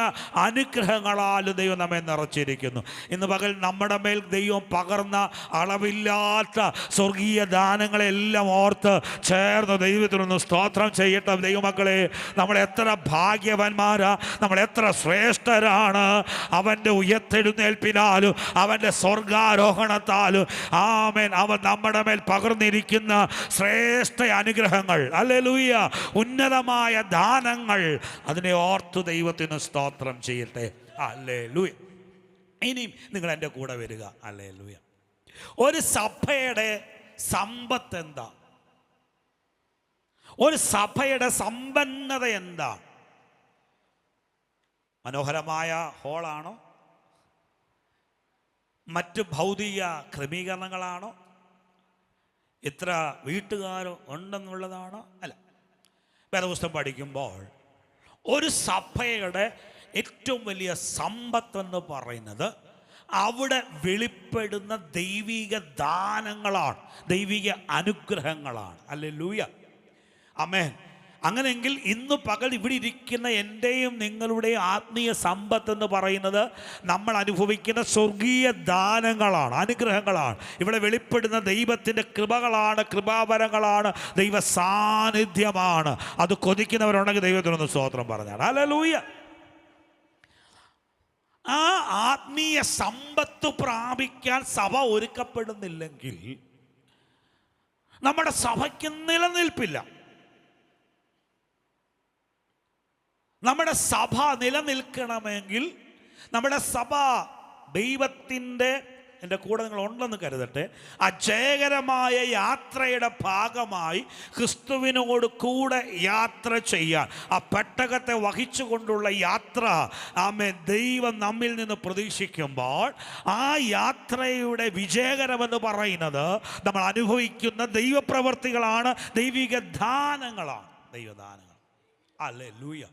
അനുഗ്രഹങ്ങളാൽ ദൈവം നമ്മെ നിറച്ചിരിക്കുന്നു. ഇന്ന് പകൽ നമ്മുടെ മേൽ ദൈവം പകർന്ന അളവില്ലാത്ത സ്വർഗീയ ദാനങ്ങളെല്ലാം ഓർത്ത് ചേർന്ന് ദൈവത്തിനൊന്ന് സ്തോത്രം ചെയ്യട്ടെ. ദൈവമക്കളെ, നമ്മൾ എത്ര ഭാഗ്യവാന്മാരാ, നമ്മൾ എത്ര ശ്രേഷ്ഠരാണ്. അവൻ്റെ ഉയർത്തെഴുന്നേൽപ്പിനാലും അവൻ്റെ സ്വർഗാരോഹണത്താലും ആമേൻ അവൻ നമ്മുടെ മേൽ പകർന്നിരിക്കുന്ന ശ്രേഷ്ഠ അനുഗ്രഹങ്ങൾ, ഹല്ലേലൂയ, ഉന്നതമായ ദാനങ്ങൾ, അതിനെ ഓർത്തു ദൈവത്തിന് സ്തോത്രം ചെയ്യട്ടെ. ഹല്ലേലൂയ. ഇനിയും നിങ്ങൾ എൻ്റെ കൂടെ വരിക. ഹല്ലേലൂയ. ഒരു സഭയുടെ സമ്പത്ത് എന്താ? ഒരു സഭയുടെ സമ്പന്നത എന്താ? മനോഹരമായ ഹോളാണോ? മറ്റ് ഭൗതിക ക്രമീകരണങ്ങളാണോ? ഇത്ര വീട്ടുകാരോ ഉണ്ടെന്നുള്ളതാണോ? അല്ല. വേദപുസ്തകം പഠിക്കുമ്പോൾ ഒരു സഭയുടെ ഏറ്റവും വലിയ സമ്പത്തെന്ന് പറയുന്നത് അവിടെ വെളിപ്പെടുന്ന ദൈവിക ദാനങ്ങളാണ്, ദൈവിക അനുഗ്രഹങ്ങളാണ്. ഹല്ലേലൂയ, ആമേൻ. അങ്ങനെയെങ്കിൽ ഇന്ന് പകൽ ഇവിടെ ഇരിക്കുന്ന എൻ്റെയും നിങ്ങളുടെയും ആത്മീയ സമ്പത്ത് എന്ന് പറയുന്നത് നമ്മൾ അനുഭവിക്കുന്ന സ്വർഗീയ ദാനങ്ങളാണ്, അനുഗ്രഹങ്ങളാണ്. ഇവിടെ വെളിപ്പെടുന്ന ദൈവത്തിൻ്റെ കൃപകളാണ്, കൃപാവരങ്ങളാണ്, ദൈവ സാന്നിധ്യമാണ്. അത് കൊതിക്കുന്നവരുണ്ടെങ്കിൽ ദൈവത്തിനൊന്ന് സ്തോത്രം പറഞ്ഞാണ്. ഹല്ലേലൂയ. ആ ആത്മീയ സമ്പത്ത് പ്രാപിക്കാൻ സഭ ഒരുക്കപ്പെടുന്നില്ലെങ്കിൽ നമ്മുടെ സഭയ്ക്ക് നിലനിൽപ്പില്ല. നമ്മുടെ സഭ നിലനിൽക്കണമെങ്കിൽ നമ്മുടെ സഭ ദൈവത്തിൻ്റെ, എൻ്റെ കൂടെ നിങ്ങൾ ഉണ്ടെന്ന് കരുതട്ടെ, ആ ജയകരമായ യാത്രയുടെ ഭാഗമായി ക്രിസ്തുവിനോട് കൂടെ യാത്ര ചെയ്യാൻ, ആ പെട്ടകത്തെ വഹിച്ചുകൊണ്ടുള്ള യാത്ര ആമേൻ ദൈവം നമ്മിൽ നിന്ന് പ്രതീക്ഷിക്കുമ്പോൾ ആ യാത്രയുടെ വിജയകരമെന്ന് പറയുന്നത് നമ്മൾ അനുഭവിക്കുന്ന ദൈവപ്രവർത്തികളാണ്, ദൈവിക ദാനങ്ങളാണ്, ദൈവദാനങ്ങൾ. ഹല്ലേലൂയ.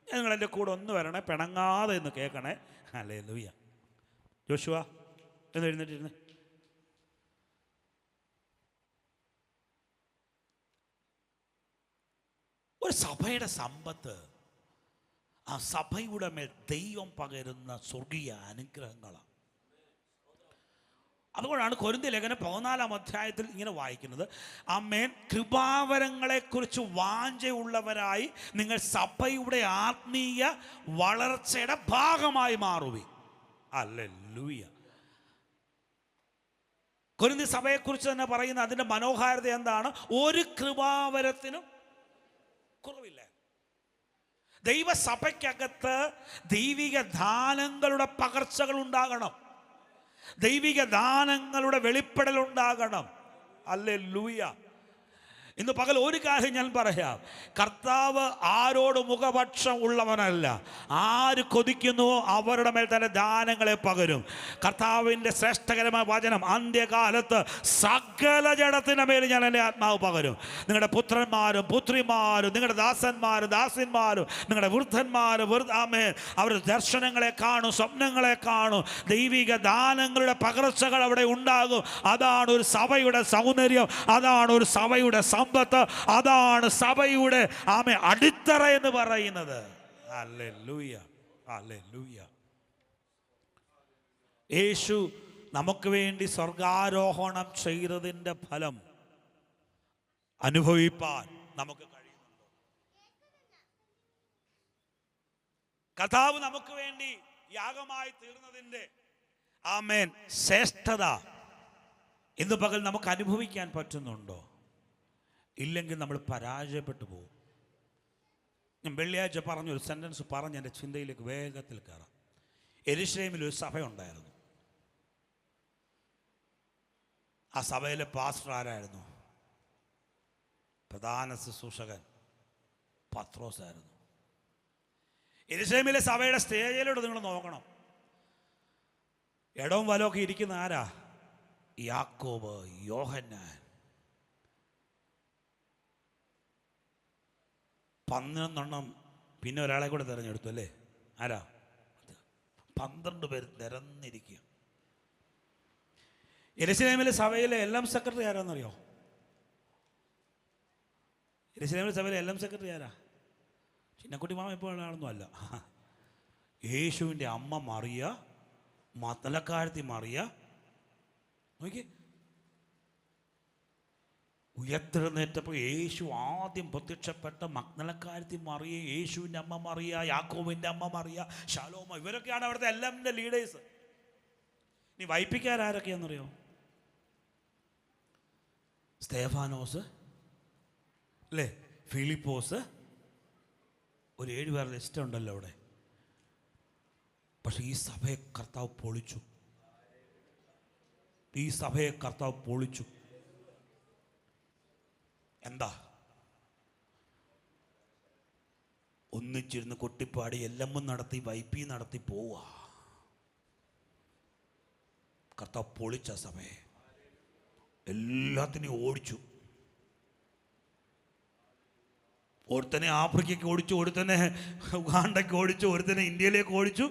നിങ്ങൾ എൻ്റെ കൂടെ ഒന്ന് വരണേ, പിണങ്ങാതെ എന്ന് കേൾക്കണേ. ഹല്ലേലൂയ. ജോഷുവ എന്ന് എഴുന്നേറ്റിരുന്ന്. ഒരു സഭയുടെ സമ്പത്ത് ആ സഭയുടെ മേൽ ദൈവം പകരുന്ന സ്വർഗീയ അനുഗ്രഹങ്ങളാണ്. അതുകൊണ്ടാണ് കൊരിന്ത്യ ലേഖനം 14 അധ്യായത്തിൽ ഇങ്ങനെ വായിക്കുന്നത്, ആമേൻ, കൃപാവരങ്ങളെക്കുറിച്ച് വാഞ്ചയുള്ളവരായി നിങ്ങൾ സഭയുടെ ആത്മീയ വളർച്ചയുടെ ഭാഗമായി മാറുവി. ഹല്ലേലൂയ. കൊരിന്ത്യ സഭയെക്കുറിച്ച് തന്നെ പറയുന്ന അതിൻ്റെ മനോഹാരിത എന്താണ്? ഒരു കൃപാവരത്തിനും കുറവില്ല. ദൈവസഭയ്ക്കകത്ത് ദൈവിക ദാനങ്ങളുടെ പകർച്ചകൾ ഉണ്ടാകണം, ദൈവിക ദാനങ്ങളുടെ വെളിപ്പെടൽ ഉണ്ടാകണം. ഹല്ലേലൂയ. ഇന്ന് പകൽ ഒരു കാര്യം ഞാൻ പറയാം, കർത്താവ് ആരോട് മുഖപക്ഷം ഉള്ളവനല്ല. ആര് കൊതിക്കുന്നുവോ അവരുടെ മേൽ തന്നെ ദാനങ്ങളെ പകരും. കർത്താവിൻ്റെ ശ്രേഷ്ഠകരമായ വചനം, അന്ത്യകാലത്ത് സകല ജഡത്തിൻ്റെ മേൽ ഞാൻ എൻ്റെ ആത്മാവ് പകരും. നിങ്ങളുടെ പുത്രന്മാരും പുത്രിമാരും, നിങ്ങളുടെ ദാസന്മാരും ദാസിന്മാരും, നിങ്ങളുടെ വൃദ്ധന്മാരും ആമേൻ, അവർ ദർശനങ്ങളെ കാണും, സ്വപ്നങ്ങളെ കാണും. ദൈവിക ദാനങ്ങളുടെ പകർച്ചകൾ അവിടെ ഉണ്ടാകും. അതാണ് ഒരു സഭയുടെ സൗന്ദര്യം, അതാണ് ഒരു സഭയുടെ സമ്പത്ത്, അതാണ് സഭയുടെ അടിത്തറ എന്ന് പറയുന്നത്. Hallelujah, hallelujah. യേശു നമുക്ക് വേണ്ടി സ്വർഗാരോഹണം ചെയ്തതിൻ്റെ ഫലം അനുഭവിപ്പാൻ നമുക്ക് കഴിയുന്നുണ്ടോ? കർത്താവ് നമുക്ക് വേണ്ടി യാഗമായി തീർന്നതിൻ്റെ ആമേൻ ശ്രേഷ്ഠത ഇന്ന് പകൽ നമുക്ക് അനുഭവിക്കാൻ പറ്റുന്നുണ്ടോ? ഇല്ലെങ്കിൽ നമ്മൾ പരാജയപ്പെട്ടു പോകും. ഞാൻ വെള്ളിയാഴ്ച പറഞ്ഞൊരു സെൻറ്റൻസ് പറഞ്ഞ് എൻ്റെ ചിന്തയിലേക്ക് വേഗത്തിൽ കയറാം. യെരൂശലേമിൽ ഒരു സഭയുണ്ടായിരുന്നു. ആ സഭയിലെ പാസ്റ്റർ ആരായിരുന്നു? പ്രധാന ശുശ്രൂഷകൻ പത്രോസ് ആയിരുന്നു. യെരൂശലേമിലെ സഭയുടെ സ്റ്റേജിലോട്ട് നിങ്ങൾ നോക്കണം. ഇടവും വലമൊക്കെ ഇരിക്കുന്ന ആരാ? യാക്കോബ്, യോഹന്നാൻ. 11 പിന്നെ ഒരാളെ കൂടെ തിരഞ്ഞെടുത്തു അല്ലേ? ആരാ? 12 പേര് നിരന്നിരിക്കുക. യെരൂശലേമിലെ സഭയിലെ എല്ലാം സെക്രട്ടറി ആരാന്നറിയോ? യെരൂശലേമിലെ സഭയിലെ എല്ലാം സെക്രട്ടറി ആരാ? ചിന്നക്കുട്ടി മാമ ഇപ്പോൾ ആളൊന്നും അല്ല. യേശുവിൻ്റെ അമ്മ മറിയ, മഗ്ദലക്കാരത്തി മറിയ. നോക്കി, ഉയർത്തെഴുന്നേറ്റപ്പോൾ യേശു ആദ്യം പ്രത്യക്ഷപ്പെട്ട മഗ്ദലക്കാരത്തി മറിയ, യേശുവിൻ്റെ അമ്മ മറിയ, യാക്കോബിൻ്റെ അമ്മ മറിയ, ശലോമ, ഇവരൊക്കെയാണ് അവിടുത്തെ എല്ലാമിൻ്റെ ലീഡേഴ്സ്. ഇനി വൈപ്പിക്കാരൊക്കെയാണെന്നറിയോ? സ്തേഫാനോസ് അല്ലേ, ഫിലിപ്പോസ്, ഒരു 7 പേരുടെ ലിസ്റ്റ് ഉണ്ടല്ലോ അവിടെ. പക്ഷെ ഈ സഭയെ കർത്താവ് പൊളിച്ചു. ഈ സഭയെ കർത്താവ് പൊളിച്ചു. എന്താ? ഒന്നിച്ചിരുന്ന് കൊട്ടിപ്പാടി എല്ലാം നടത്തി വൈപ്പി നടത്തി പോവാ. കർത്താവ് പൊളിച്ച സഭയെ എല്ലാത്തിനെയും ഓടിച്ചു. ഒരുത്തനെ ആഫ്രിക്കയ്ക്ക് ഓടിച്ചു, ഒരുത്തനെ ഉഗാണ്ടയ്ക്ക് ഓടിച്ചു, ഒരുത്തനെ ഇന്ത്യയിലേക്ക് ഓടിച്ചു.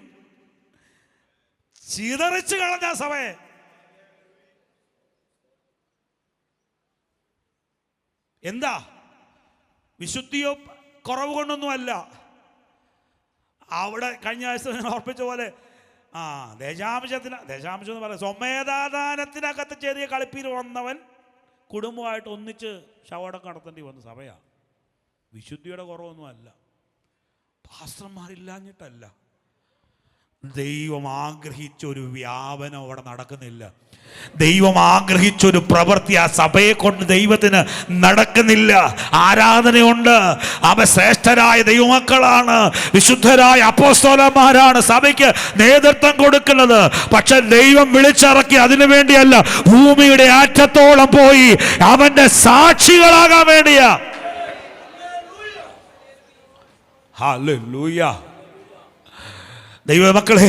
ചിതറിച്ച് കളഞ്ഞ സഭയെ. എന്താ? വിശുദ്ധിയോ കുറവ് കൊണ്ടൊന്നുമല്ല. അവിടെ കഴിഞ്ഞ ആഴ്ച ഓർപ്പിച്ച പോലെ ദേശാംശം എന്ന് പറയാം, സ്വമേധാദാനത്തിനകത്ത് ചെറിയ കളിപ്പീര് വന്നവൻ കുടുംബമായിട്ട് ഒന്നിച്ച് ശവടക്കം നടത്തേണ്ടി വന്ന സഭയാണ്. വിശുദ്ധിയുടെ കുറവൊന്നുമല്ല, പാസ്റ്റർമാരില്ലാഞ്ഞിട്ടല്ല. ദൈവം ആഗ്രഹിച്ചൊരു വ്യാപനം അവിടെ നടക്കുന്നില്ല. ദൈവം ആഗ്രഹിച്ചൊരു പ്രവൃത്തി ആ സഭയെ കൊണ്ട് ദൈവത്തിന് നടക്കുന്നില്ല. ആരാധനയുണ്ട്, അവ ശ്രേഷ്ഠരായ ദൈവമക്കളാണ്, വിശുദ്ധരായ അപ്പോസ്തലന്മാരാണ് സഭയ്ക്ക് നേതൃത്വം കൊടുക്കുന്നത്. പക്ഷെ ദൈവം വിളിച്ചിറക്കി അതിനു വേണ്ടിയല്ല, ഭൂമിയുടെ അറ്റത്തോളം പോയി അവന്റെ സാക്ഷികളാകാൻ വേണ്ടിയാ. ഹല്ലേലൂയ. ദൈവമക്കളെ,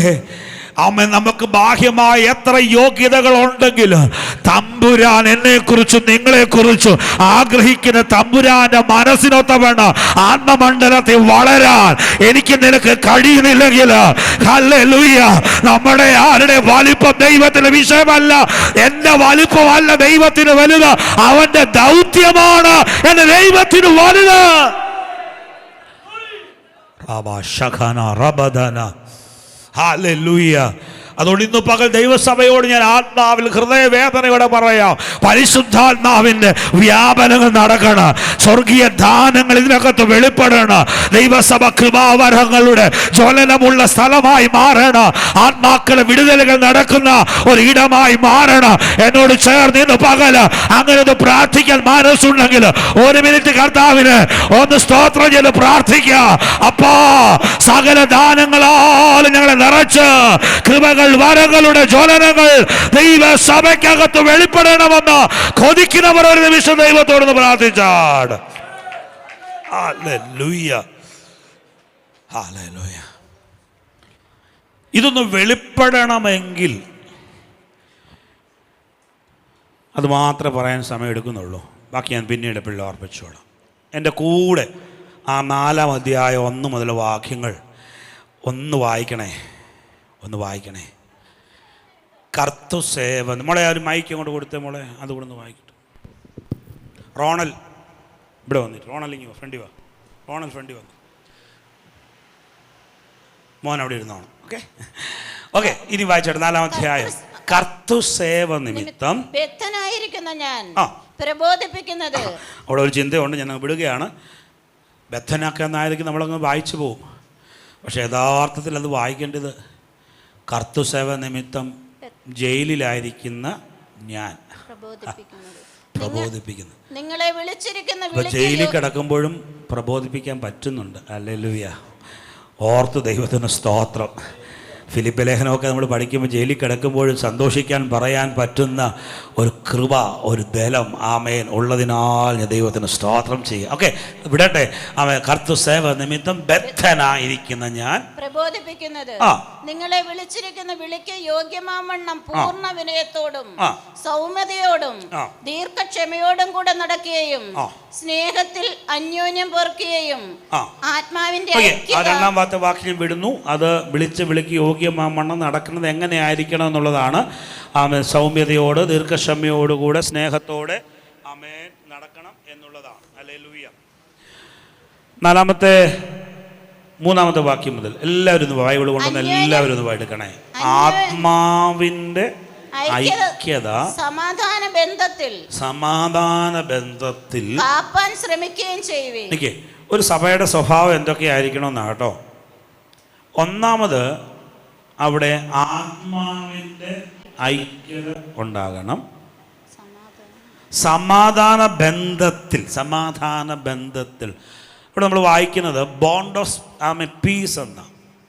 ആമേൻ. നമുക്ക് ബാഹ്യമായ എത്ര യോഗ്യതകൾ ഉണ്ടെങ്കിലും തമ്പുരാൻ എന്നെക്കുറിച്ചും നിങ്ങളെക്കുറിച്ചും ആഗ്രഹിക്കുന്ന തമ്പുരാന്റെ മനസ്സിനൊത്തവണ്ണം ആത്മമണ്ഡലത്തിൽ വളരാൻ എനിക്ക് നിനക്ക് കഴിയുന്നില്ലെങ്കിൽ, ഹല്ലേലൂയ, നമ്മുടെ ആരുടെ വലിപ്പം ദൈവത്തിന് വിഷയമല്ല. എന്റെ വലിപ്പമല്ല ദൈവത്തിന് വലുത്, അവന്റെ ദൗത്യമാണ് എന്റെ ദൈവത്തിന് വലുത്. ഹല്ലേലൂയ. അതുകൊണ്ട് ഇന്ന് പകൽ ദൈവസഭയോട് ഞാൻ ആത്മാവിൽ ഹൃദയവേദനയോടെ പറയാം, പരിശുദ്ധാത്മാവിന്റെ വ്യാപനങ്ങൾ നടക്കണം, സ്വർഗീയ ദാനങ്ങൾ ഇതിനകത്ത് വെളിപ്പെടണം. ദൈവസഭ കൃപാവരങ്ങളുടെ ജ്വലനമുള്ള സ്ഥലമായി മാറണം, ആത്മാക്കളെ വിടുതലുകൾ നടക്കുന്ന ഒരു ഇടമായി മാറണം. എന്നോട് ചേർന്ന് ഇന്ന് പകൽ അങ്ങനെ ഒന്ന് പ്രാർത്ഥിക്കാൻ മനസ്സുണ്ടെങ്കിൽ 1 മിനിറ്റ് കർത്താവിന് ഒന്ന് സ്തോത്രം ചെയ്ത് പ്രാർത്ഥിക്കാം. അപ്പാ, സകല ദാനങ്ങളാലും ഞങ്ങളെ നിറച്ച് കൃപകൾ വരങ്ങളുടെ ജ്വലനങ്ങൾ ദൈവസഭയ്ക്കകത്ത് വെളിപ്പെടണമെന്ന് കൊതിക്കുന്നവർ ഒരു നിമിഷം ദൈവത്തോടൊന്ന് പ്രാർത്ഥിച്ചാട്. Hallelujah, hallelujah. ഇതൊന്ന് വെളിപ്പെടണമെങ്കിൽ അത് മാത്രമേ പറയാൻ സമയം എടുക്കുന്നുള്ളൂ. ബാക്കി ഞാൻ പിന്നീട് പിള്ളേർ ഓർപ്പിച്ചോളാം. എൻ്റെ കൂടെ ആ 4-ാം അധ്യായം 1 മുതൽ വാക്യങ്ങൾ ഒന്ന് വായിക്കണേ. കർത്തൃസേവ. മോളെ ഒരു മൈക്ക് കൊണ്ട് കൊടുത്തേ മോളെ, അതുകൂടെ ഒന്ന് വായിക്കട്ടെ. റോണൽ ഇവിടെ വന്നിട്ട്, റോണൽ ഇങ്ങ് ഫ്രണ്ടി വാ, റോണൽ ഫ്രണ്ടി വന്നു. മോൻ അവിടെ ഇരുന്നോണം. ഓക്കെ, ഇനി വായിച്ചോട്ടെ. 4-ാം അധ്യായം. കർത്തൃസേവ നിമിത്തം ഞാൻ പ്രബോധിപ്പിക്കുന്നത്. അവിടെ ഒരു ചിന്തയുണ്ട്, ഞാൻ വിടുകയാണ്. ബദ്ധനൊക്കെ എന്നായിരിക്കും നമ്മളങ്ങ് വായിച്ചു പോകും. പക്ഷെ യഥാർത്ഥത്തിൽ അത് വായിക്കേണ്ടത് കർത്തൃസേവ നിമിത്തം ജയിലിലായിരിക്കുന്ന ഞാൻ പ്രബോധിപ്പിക്കുന്നു. നിങ്ങളെ വിളിച്ചിരിക്കുന്ന ജയിലിൽ കിടക്കുമ്പോഴും പ്രബോധിപ്പിക്കാൻ പറ്റുന്നുണ്ട്. ഹല്ലേലൂയ. ഓർത്ത് ദൈവത്തിന് സ്തോത്രം. ഫിലിപ്പ് ലേഖനമൊക്കെ നമ്മൾ പഠിക്കുമ്പോൾ ജയിലിൽ കിടക്കുമ്പോഴും സന്തോഷിക്കാൻ പറയാൻ പറ്റുന്ന ഒരു കൃപ, ഒരു ബലം ആമേൻ ഉള്ളതിനാൽ ഞാൻ ദൈവത്തിന് സ്തോത്രം ചെയ്യുക. ഓക്കെ, വിടട്ടെ. ആമേൻ. കർത്തൃസേവ നിമിത്തം ബദ്ധനായിരിക്കുന്ന ഞാൻ പ്രബോധിപ്പിക്കുന്നത് നിങ്ങളെ വിളിച്ചിരിക്കുന്ന വിളിക്ക് യോഗ്യമാവണ്ണം പൂർണ്ണ വിനയത്തോടും സൗമ്യതയോടും ദീർഘക്ഷമയോടും കൂടെ നടക്കുകയും സ്നേഹത്തിൽ അന്യോന്യം പൊറുക്കുകയും ആത്മാവിന്റെ രണ്ടാമത്തെ വാക്യം വിടുന്നു. അത് വിളിക്ക് യോഗ്യമാവണ്ണം നടക്കുന്നത് എങ്ങനെയായിരിക്കണം എന്നുള്ളതാണ്. ആമേൻ. സൗമ്യതയോട് ദീർഘക്ഷമയോടുകൂടെ സ്നേഹത്തോടെ ആമേൻ നടക്കണം എന്നുള്ളതാണ്. ഹല്ലേലൂയ. മൂന്നാമത്തെ വാക്യം മുതൽ എല്ലാവരും ബൈബിൾ കൊണ്ടുവന്ന് എല്ലാവരും ഒന്ന് എടുക്കണേ. ആത്മാവിന്റെ ഐക്യത സമാധാന ബന്ധത്തിൽ കാപ്പാൻ ശ്രമിക്കുകയും ചെയ്യുവീൻ. എനിക്ക് ഒരു സഭയുടെ സ്വഭാവം എന്തൊക്കെയായിരിക്കണമെന്നാണ് കേട്ടോ. ഒന്നാമത് അവിടെ ആത്മാവിന്റെ ഐക്യത ഉണ്ടാകണം. സമാധാന ബന്ധത്തിൽ ഇവിടെ നമ്മൾ വായിക്കുന്നത് ബോണ്ട് ഓഫ് പീസ് എന്ന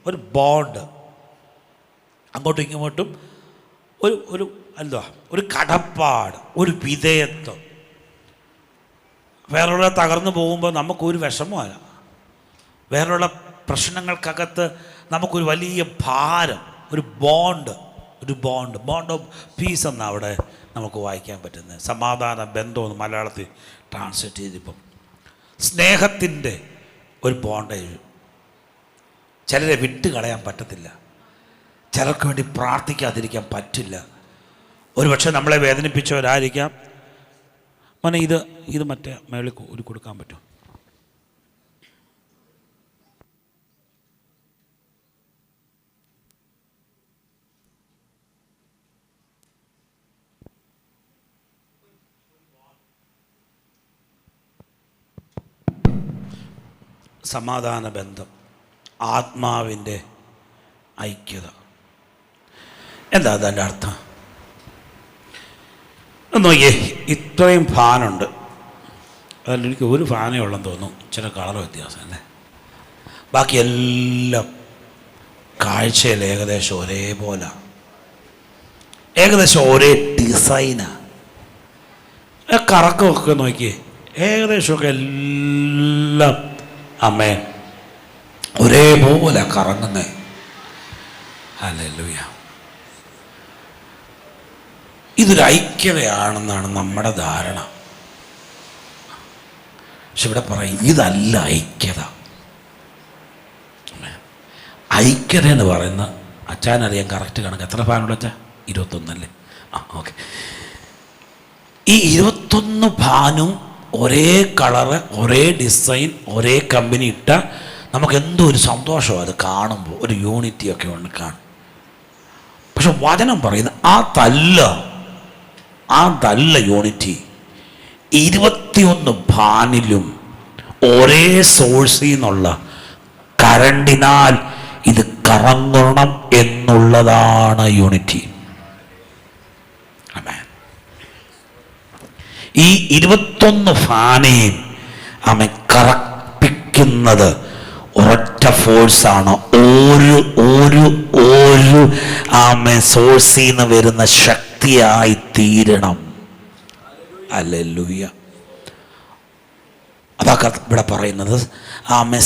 ഒരു ബോണ്ട്, അങ്ങോട്ടും ഇങ്ങോട്ടും ഒരു കടപ്പാട്, ഒരു വിധേയത്വം. വേറൊരു തകർന്നു പോകുമ്പോൾ നമുക്കൊരു വിഷമമല്ല, വേറൊരു പ്രശ്നങ്ങൾക്കകത്ത് നമുക്കൊരു വലിയ ഭാരം, ഒരു ബോണ്ട് ഓഫ് പീസ് എന്നാണ് അവിടെ നമുക്ക് വായിക്കാൻ പറ്റുന്നത്. സമാധാന ബന്ധമെന്ന് മലയാളത്തിൽ ട്രാൻസ്ലേറ്റ് ചെയ്തിപ്പം സ്നേഹത്തിൻ്റെ ഒരു ബോണ്ടേജ്. ചിലരെ വിട്ട് കളയാൻ പറ്റത്തില്ല, ചിലർക്ക് വേണ്ടി പ്രാർത്ഥിക്കാതിരിക്കാൻ പറ്റില്ല. ഒരുപക്ഷെ നമ്മളെ വേദനിപ്പിച്ചവരായിരിക്കാം. ഇത് മറ്റേ മേളിൽ ഒരു കൊടുക്കാൻ പറ്റും. സമാധാന ബന്ധം, ആത്മാവിൻ്റെ ഐക്യത. എന്താ അതിൻ്റെ അർത്ഥം? നോക്കിയേ, ഇത്രയും ഫാനുണ്ട്. അതിലെനിക്ക് ഒരു ഫാനേ ഉള്ളെന്ന് തോന്നുന്നു. ചില കളർ വ്യത്യാസം അല്ലേ. ബാക്കിയെല്ലാം കാഴ്ചയിൽ ഏകദേശം ഒരേപോലെ, ഏകദേശം ഒരേ ഡിസൈനാണ്. കറക്കമൊക്കെ നോക്കിയേ, ഏകദേശമൊക്കെ എല്ലാം അമ്മേ ഒരേപോലെ കറങ്ങുന്നേ. ഹല്ലേലൂയ. ഇതൊരു ഐക്യതയാണെന്നാണ് നമ്മുടെ ധാരണ. പക്ഷെ ഇവിടെ പറയും ഇതല്ല ഐക്യത. ഐക്യത എന്ന് പറയുന്ന അച്ഛനറിയാൻ കറക്റ്റ് കണക്ക്. എത്ര ഫാനുള്ള അച്ഛാ? 21 അല്ലേ? ഓക്കെ. ഈ 21 ഫാനും ഒരേ കളറ്, ഒരേ ഡിസൈൻ, ഒരേ കമ്പനി ഇട്ട നമുക്ക് എന്തോ ഒരു സന്തോഷമാണ് അത് കാണുമ്പോൾ, ഒരു യൂണിറ്റിയൊക്കെ ഉണ്ട് കാണും. പക്ഷെ വചനം പറയുന്ന അതല്ല യൂണിറ്റി. 21 ഫാനിലും ഒരേ സോഴ്സിൽ നിന്നുള്ള കറണ്ടിനാൽ ഇത് കറങ്ങണം എന്നുള്ളതാണ് യൂണിറ്റി. ഈ 21 ഫാനെയും അവൻ കറപ്പിക്കുന്നത് ഒരൊറ്റ ഫോഴ്സാണ്. ഒരു സോഴ്സിൽ നിന്ന് വരുന്ന ശക്തിയായി തീരണം. ഹല്ലേലൂയ. അതാ ഇവിടെ പറയുന്നത്.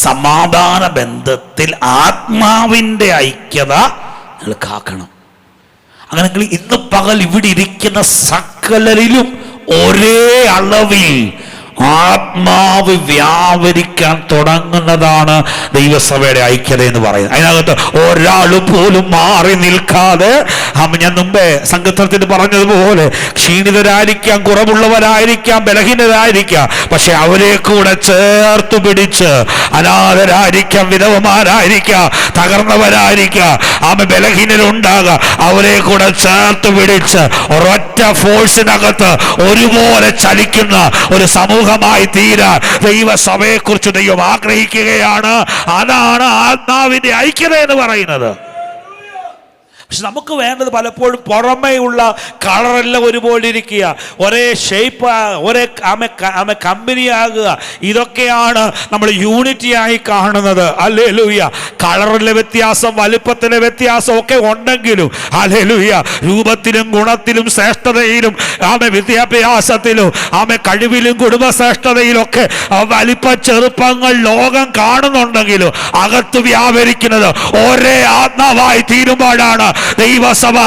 സമാധാന ബന്ധത്തിൽ ആത്മാവിൻ്റെ ഐക്യത നിങ്ങൾ കാക്കണം. അങ്ങനെങ്കിൽ ഇന്ന് പകൽ ഇവിടെ ഇരിക്കുന്ന സകലരിലും ഒരേ അളവിൽ ആത്മാവ് വ്യാപരിക്കാൻ തുടങ്ങുന്നതാണ് ദൈവസഭയുടെ ഐക്യത എന്ന് പറയുന്നത്. അതിനകത്ത് ഒരാൾ പോലും മാറി നിൽക്കാതെ, ഞാൻ മുമ്പേ സംഘത്തിൽ പറഞ്ഞതുപോലെ ക്ഷീണിതരായിരിക്കാം, കുറവുള്ളവരായിരിക്കാം, ബലഹീനരായിരിക്കാം, പക്ഷെ അവരെ കൂടെ ചേർത്ത് പിടിച്ച്, അനാഥരായിരിക്കാം, വിധവമാരായിരിക്കാം, തകർന്നവരായിരിക്കാം, ബലഹീനരുണ്ടാകാം, അവരെ കൂടെ ചേർത്ത് പിടിച്ച് ഒരൊറ്റ ഫോഴ്സിനകത്ത് ഒരുപോലെ ചലിക്കുന്ന ഒരു സമൂഹമായി തീരാൻ ദൈവസഭയെ കുറിച്ച് ദൈവം ആഗ്രഹിക്കുകയാണ്. അതാണ് ആത്മാവിന്റെ ഐക്യത എന്ന് പറയുന്നത്. പക്ഷെ നമുക്ക് വേണ്ടത് പലപ്പോഴും പുറമേയുള്ള കളറെല്ലാം ഒരുപോലെ ഇരിക്കുക, ഒരേ ഷേപ്പ്, ഒരേ കമ്പനി ആകുക. ഇതൊക്കെയാണ് നമ്മൾ യൂണിറ്റി ആയി കാണുന്നത്. ഹല്ലേലൂയ. കളറിലെ വ്യത്യാസം, വലിപ്പത്തിലെ വ്യത്യാസം ഒക്കെ ഉണ്ടെങ്കിലും ഹല്ലേലൂയ, രൂപത്തിലും ഗുണത്തിലും ശ്രേഷ്ഠതയിലും വിദ്യാഭ്യാസത്തിലും കഴിവിലും കുടുംബശ്രേഷ്ഠതയിലൊക്കെ വലിപ്പ ചെറുപ്പങ്ങൾ ലോകം കാണുന്നുണ്ടെങ്കിലും അകത്ത് വ്യാപരിക്കുന്നത് ഒരേ ആത്മാവായി തീരുമ്പോഴാണ് ദൈവസഭ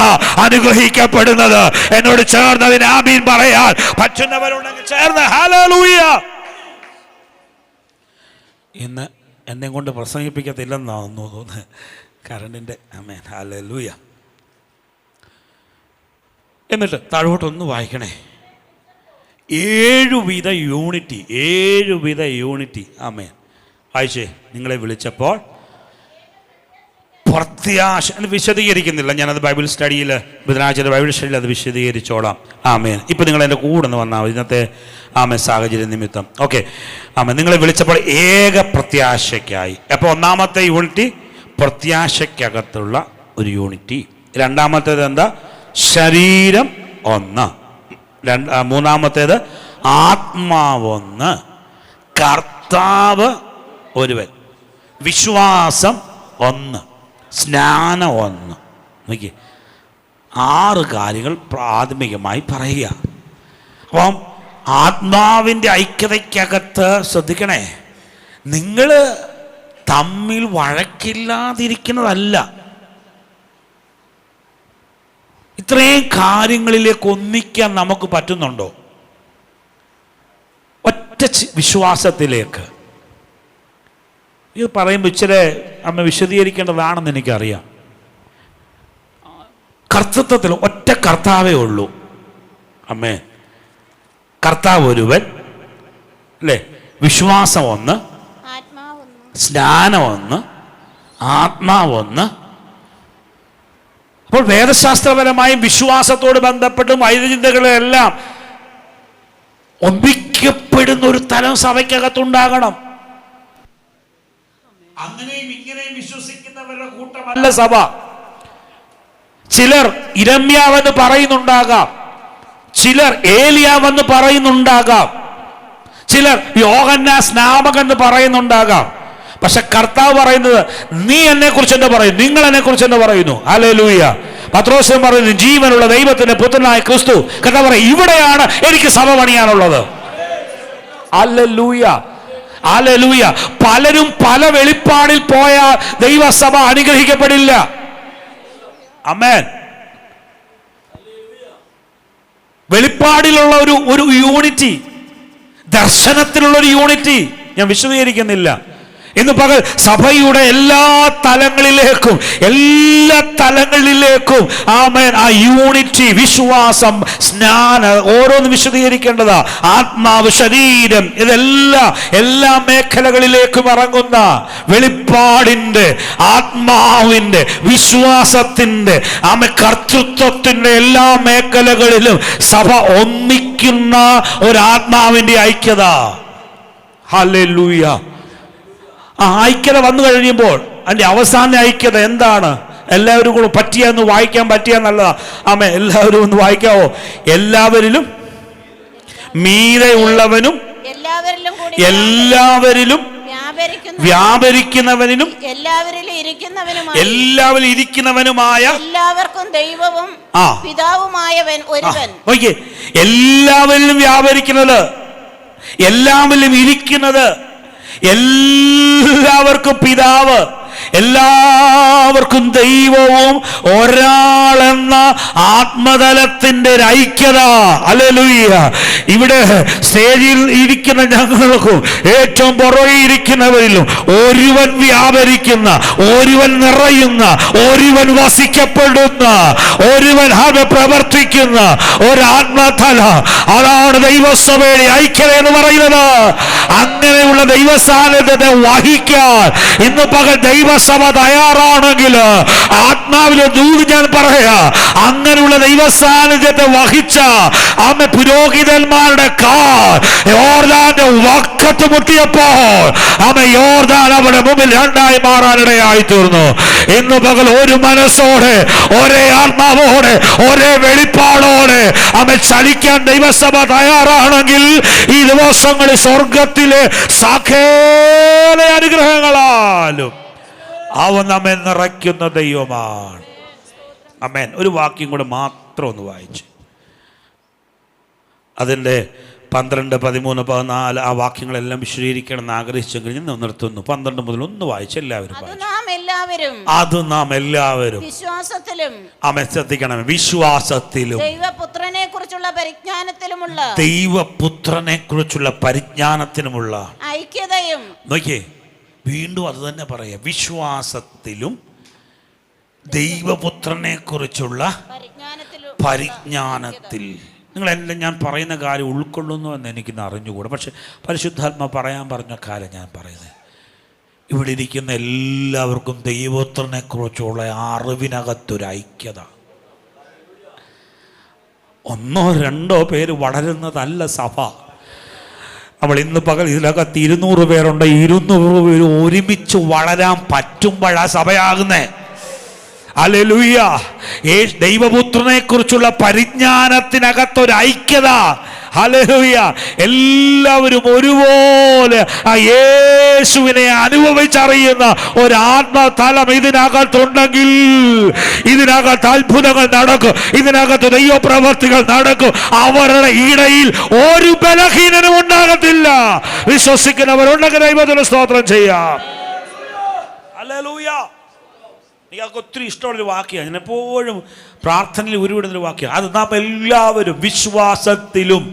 അനുഗ്രഹിക്കപ്പെടുന്നത്. എന്നോട് ചേർന്നതിന് ആമീൻ പറയാൻ പറ്റുന്നവരുണ്ടെങ്കിൽ ചേർന്ന് ഹല്ലേലൂയ. ഇന്ന് എന്നെ കൊണ്ട് പ്രസംഗിപ്പിക്കത്തില്ലെന്നാണ് തോന്നുന്നത്, കറണ്ടിൻ്റെ. ആമേൻ, ഹല്ലേലൂയ. എന്നിട്ട് താഴോട്ടൊന്ന് വായിക്കണേ. 7 വിധ യൂണിറ്റി, 7 വിധ യൂണിറ്റി. ആമേൻ. വായിച്ചേ. നിങ്ങളെ വിളിച്ചപ്പോൾ പ്രത്യാശ. വിശദീകരിക്കുന്നില്ല, ഞാനത് ബൈബിൾ സ്റ്റഡിയിൽ, ബുധനാഴ്ച ബൈബിൾ സ്റ്റഡിയിൽ അത് വിശദീകരിച്ചോളാം. ആമേൻ. ഇപ്പം നിങ്ങൾ എൻ്റെ കൂടെ ഒന്ന് വന്നാൽ മതി, ഇന്നത്തെ സാഹചര്യ നിമിത്തം. ഓക്കെ. ആമേൻ. നിങ്ങളെ വിളിച്ചപ്പോൾ ഏക പ്രത്യാശയ്ക്കായി. അപ്പോൾ ഒന്നാമത്തെ യൂണിറ്റി പ്രത്യാശയ്ക്കകത്തുള്ള ഒരു യൂണിറ്റി. രണ്ടാമത്തേത് എന്താ? ശരീരം ഒന്ന്. മൂന്നാമത്തേത് ആത്മാവൊന്ന്, കർത്താവ് ഒരുവൻ, വിശ്വാസം ഒന്ന്, സ്നാനം ഒന്ന്. നോക്കി, 6 കാര്യങ്ങൾ പ്രാഥമികമായി പറയുക. അപ്പം ആത്മാവിൻ്റെ ഐക്യതയ്ക്കകത്ത് ശ്രദ്ധിക്കണേ, നിങ്ങൾ തമ്മിൽ വഴക്കില്ലാതിരിക്കുന്നതല്ല. ഇത്രയും കാര്യങ്ങളിലേക്ക് ഒന്നിക്കാൻ നമുക്ക് പറ്റുന്നുണ്ടോ? ഒറ്റ വിശ്വാസത്തിലേക്ക്. ഇത് പറയുമ്പോൾ ഇച്ചിരി വിശദീകരിക്കേണ്ടതാണെന്ന് എനിക്കറിയാം. കർത്തൃത്വത്തിൽ ഒറ്റ കർത്താവേ ഉള്ളൂ. അമ്മേ, കർത്താവ് ഒരുവൻ അല്ലേ? വിശ്വാസം ഒന്ന്, സ്നാനം ഒന്ന്, ആത്മാവൊന്ന്. അപ്പോൾ വേദശാസ്ത്രപരമായും വിശ്വാസത്തോട് ബന്ധപ്പെട്ടും വൈദ്യചിന്തകളെല്ലാം ഒന്നിക്കപ്പെടുന്ന ഒരു തലം സഭയ്ക്കകത്തുണ്ടാകണം. അങ്ങനെയും ഇങ്ങനെയും വിശ്വസിക്കുന്നവരുടെ കൂട്ടമല്ല സഭ. ചിലർ ഇരമ്യാവെന്ന് പറയുന്നുണ്ടാകാം, ചിലർ ഏലിയാവെന്ന് പറയുന്നുണ്ടാകാം, ചിലർ യോഹന്നാൻ സ്നാപകനെന്ന് പറയുന്നുണ്ടാകാം. പക്ഷെ കർത്താവ് പറയുന്നത്, നീ എന്നെ കുറിച്ച് എന്താ പറയുന്നു, നിങ്ങൾ എന്നെ കുറിച്ച് എന്താ പറയുന്നു? ഹല്ലേലൂയ. പത്രോസ് പറയുന്നു, ജീവനുള്ള ദൈവത്തിന്റെ പുത്രനായ ക്രിസ്തു. കർത്താവ് പറയും, ഇവിടെയാണ് എനിക്ക് സഭ പണിയാനുള്ളത്. Hallelujah, hallelujah. പലരും പല വെളിപ്പാടിൽ പോയാൽ ദൈവസഭ അനുഗ്രഹിക്കപ്പെടില്ല. ആമേൻ. വെളിപ്പാടിലുള്ള ഒരു യൂണിറ്റി, ദർശനത്തിലുള്ള ഒരു യൂണിറ്റി ഞാൻ വിശദീകരിക്കുന്നില്ല. ഇന്ന് പകൽ സഭയുടെ എല്ലാ തലങ്ങളിലേക്കും ആമേൻ, ആ യൂണിറ്റി, വിശ്വാസം, സ്നാനം, ഓരോന്ന് വിശദീകരിക്കേണ്ടതാ. ആത്മാവ്, ശരീരം, ഇതെല്ലാം എല്ലാ മേഖലകളിലേക്കും ഇറങ്ങുന്ന വെളിപ്പാടിന്റെ, ആത്മാവിന്റെ, വിശ്വാസത്തിന്റെ, കർത്തൃത്വത്തിന്റെ എല്ലാ മേഖലകളിലും സഭ ഒന്നിക്കുന്ന ഒരു ആത്മാവിന്റെ ഐക്യത. ഹല്ലേലൂയ. ആ ഐക്യത വന്നു കഴിയുമ്പോൾ അതിൻ്റെ അവസാന ഐക്യത എന്താണ്? എല്ലാവരും കൂടെ പറ്റിയെന്ന് വായിക്കാൻ പറ്റിയാൽ നല്ലതാ. ആമേ, എല്ലാവരും ഒന്ന് വായിക്കാവോ? എല്ലാവരിലും മീതെ ഉള്ളവനും എല്ലാവരിലും വ്യാപരിക്കുന്നവനും എല്ലാവരിലും ഇരിക്കുന്നവനുമായ എല്ലാവർക്കും ദൈവവും പിതാവുമായവൻ ഒരുവൻ. ഓക്കെ. എല്ലാവരിലും വ്യാപരിക്കുന്നത്, എല്ലാവരിലും ഇരിക്കുന്നത്, എല്ലാവർക്കും പിതാവ്, എല്ലാവർക്കും ദൈവവും ഒരാളെന്ന ആത്മതലത്തിന്റെ ഒരു ഐക്യത. ഹല്ലേലൂയ. ഇവിടെ സ്റ്റേജിൽ ഇരിക്കുന്ന ഞങ്ങൾക്കും ഏറ്റവും പുറകെ ഇരിക്കുന്നവരിലും ഒരുവൻ വ്യാപരിക്കുന്ന, ഒരുവൻ നിറയുന്ന, ഒരുവൻ വസിക്കപ്പെടുന്ന, ഒരുവൻ പ്രവർത്തിക്കുന്ന ഒരാത്മതല. അതാണ് ദൈവസഭയുടെ ഐക്യത എന്ന് പറയുന്നത്. അങ്ങനെയുള്ള ദൈവസാന്നിധ്യത്തെ വഹിക്കാൻ ഇന്ന് പകൽ ദൈവസഭ തയ്യാറാണെങ്കിൽ, ആത്മാവിലെ ദൂത് ഞാൻ പറയാ, അങ്ങനെയുള്ള ദൈവസാന്നിധ്യത്തെ വഹിച്ച പുരോഹിതന്മാരുടെ കാൽ യോർദാന്റെ വക്കത്ത് മുട്ടിയപ്പോൾ യോർദാൻ അവിടെ മുമ്പിൽ രണ്ടായി മാറാനിടയായി തീർന്നു. ഇന്ന് പകൽ ഒരു മനസ്സോടെ, ഒരേ ആത്മാവോടെ, ഒരേ വെളിപ്പാടോടെ ചലിക്കാൻ ദൈവസഭ തയ്യാറാണെങ്കിൽ ഈ ദിവസങ്ങളിൽ സ്വർഗത്തിലെ സകല അനുഗ്രഹങ്ങളാലും അവൻ നമ്മെ നിറയ്ക്കുന്ന ദൈവമാണ്. ആമേൻ. ഒരു വാക്യം കൂടെ മാത്രം ഒന്ന് വായിച്ചു, അതിൻ്റെ 12, 13, 14 ആ വാക്യങ്ങളെല്ലാം വിശദീകരിക്കണം എന്ന് ആഗ്രഹിച്ചെങ്കിൽ ഞാൻ നിർത്തുന്നു. 12 മുതൽ ഒന്ന് വായിച്ച് എല്ലാവരും അത് നാം എല്ലാവരും വിശ്വാസത്തിലും, ശ്രദ്ധിക്കണം, വിശ്വാസത്തിലും ദൈവപുത്രനെ കുറിച്ചുള്ള പരിജ്ഞാനത്തിനുമുള്ള ഐക്യതയും. നോക്കിയേ, വീണ്ടും അത് തന്നെ പറയാം, വിശ്വാസത്തിലും ദൈവപുത്രനെ കുറിച്ചുള്ള പരിജ്ഞാനത്തിൽ. നിങ്ങളെല്ലാം ഞാൻ പറയുന്ന കാര്യം ഉൾക്കൊള്ളുന്നു എന്ന് എനിക്കിന്ന് അറിഞ്ഞുകൂടാ. പക്ഷെ പരിശുദ്ധാത്മ പറയാൻ പറഞ്ഞ കാര്യം ഞാൻ പറയുന്നത്, ഇവിടെ ഇരിക്കുന്ന എല്ലാവർക്കും ദൈവപുത്രനെ കുറിച്ചുള്ള അറിവിനകത്തൊരു ഐക്യത. 1 or 2 പേര് വളരുന്നതല്ല സഭ. നമ്മൾ ഇന്ന് പകൽ ഇതിനകത്ത് 200 പേരുണ്ട്. 200 പേര് ഒരുമിച്ച് വളരാൻ പറ്റുമ്പോഴാ സഭയാകുന്നേ. ഹല്ലേലൂയ. ദൈവപുത്രനെ കുറിച്ചുള്ള പരിജ്ഞാനത്തിനകത്തൊരു ഐക്യത. ഹല്ലേലൂയ. എല്ലാവരും ഒരുപോലെ ആ യേശുവിനെ അനുഭവിച്ചറിയുന്ന ഒരാത്മതലം ഇതിനകത്തുണ്ടെങ്കിൽ ഇതിനകത്ത് അത്ഭുതങ്ങൾ നടക്കും, ഇതിനകത്ത് ദൈവപ്രവർത്തികൾ നടക്കും. അവരുടെ ഇടയിൽ ഒരു ബലഹീനനും ഉണ്ടാകത്തില്ല. വിശ്വസിക്കുന്നവരുണ്ടെങ്കിൽ ദൈവത്തിന് സ്തോത്രം ചെയ്യാം. ഹല്ലേലൂയ. നിങ്ങൾക്ക് ഒത്തിരി ഇഷ്ടമുള്ളൊരു വാക്യമാണ്, ഞാൻ എപ്പോഴും പ്രാർത്ഥനയിൽ ഉരുവിടുന്നൊരു വാക്യമാണ്. അത് നാം എല്ലാവരും വിശ്വാസത്തിലും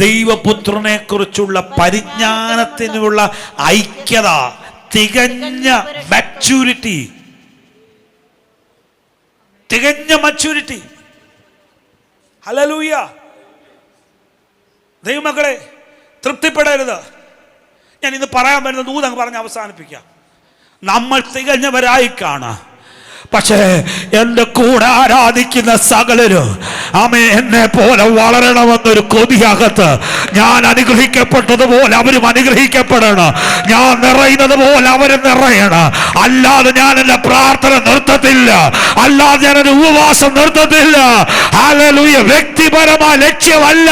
ദൈവപുത്രനെ കുറിച്ചുള്ള പരിജ്ഞാനത്തിനുള്ള ഐക്യത, തികഞ്ഞ മാച്യൂരിറ്റി. ഹല്ലേലൂയ. ദൈവമക്കളെ, തൃപ്തിപ്പെടരുത്. ഞാൻ ഇന്ന് പറയാൻ വരുന്ന ദൂതങ്ങ് പറഞ്ഞ് അവസാനിപ്പിക്കാം. നമ്മൾ തികഞ്ഞവരായി കാണാം. പക്ഷേ എൻ്റെ കൂടെ ആരാധിക്കുന്ന സകലരും എന്നെ പോലെ വളരണമെന്നൊരു കൊതിയകത്ത്, ഞാൻ അനുഗ്രഹിക്കപ്പെട്ടതുപോലെ അവരും അനുഗ്രഹിക്കപ്പെടണം, ഞാൻ നിറയുന്നത് പോലെ അവരും നിറയണം. അല്ലാതെ ഞാൻ എൻ്റെ പ്രാർത്ഥന നിർത്തത്തില്ല, അല്ലാതെ ഞാനൊരു ഉപവാസം നിർത്തത്തില്ല. ഹല്ലേലൂയ. വ്യക്തിപരമായ ലക്ഷ്യമല്ല,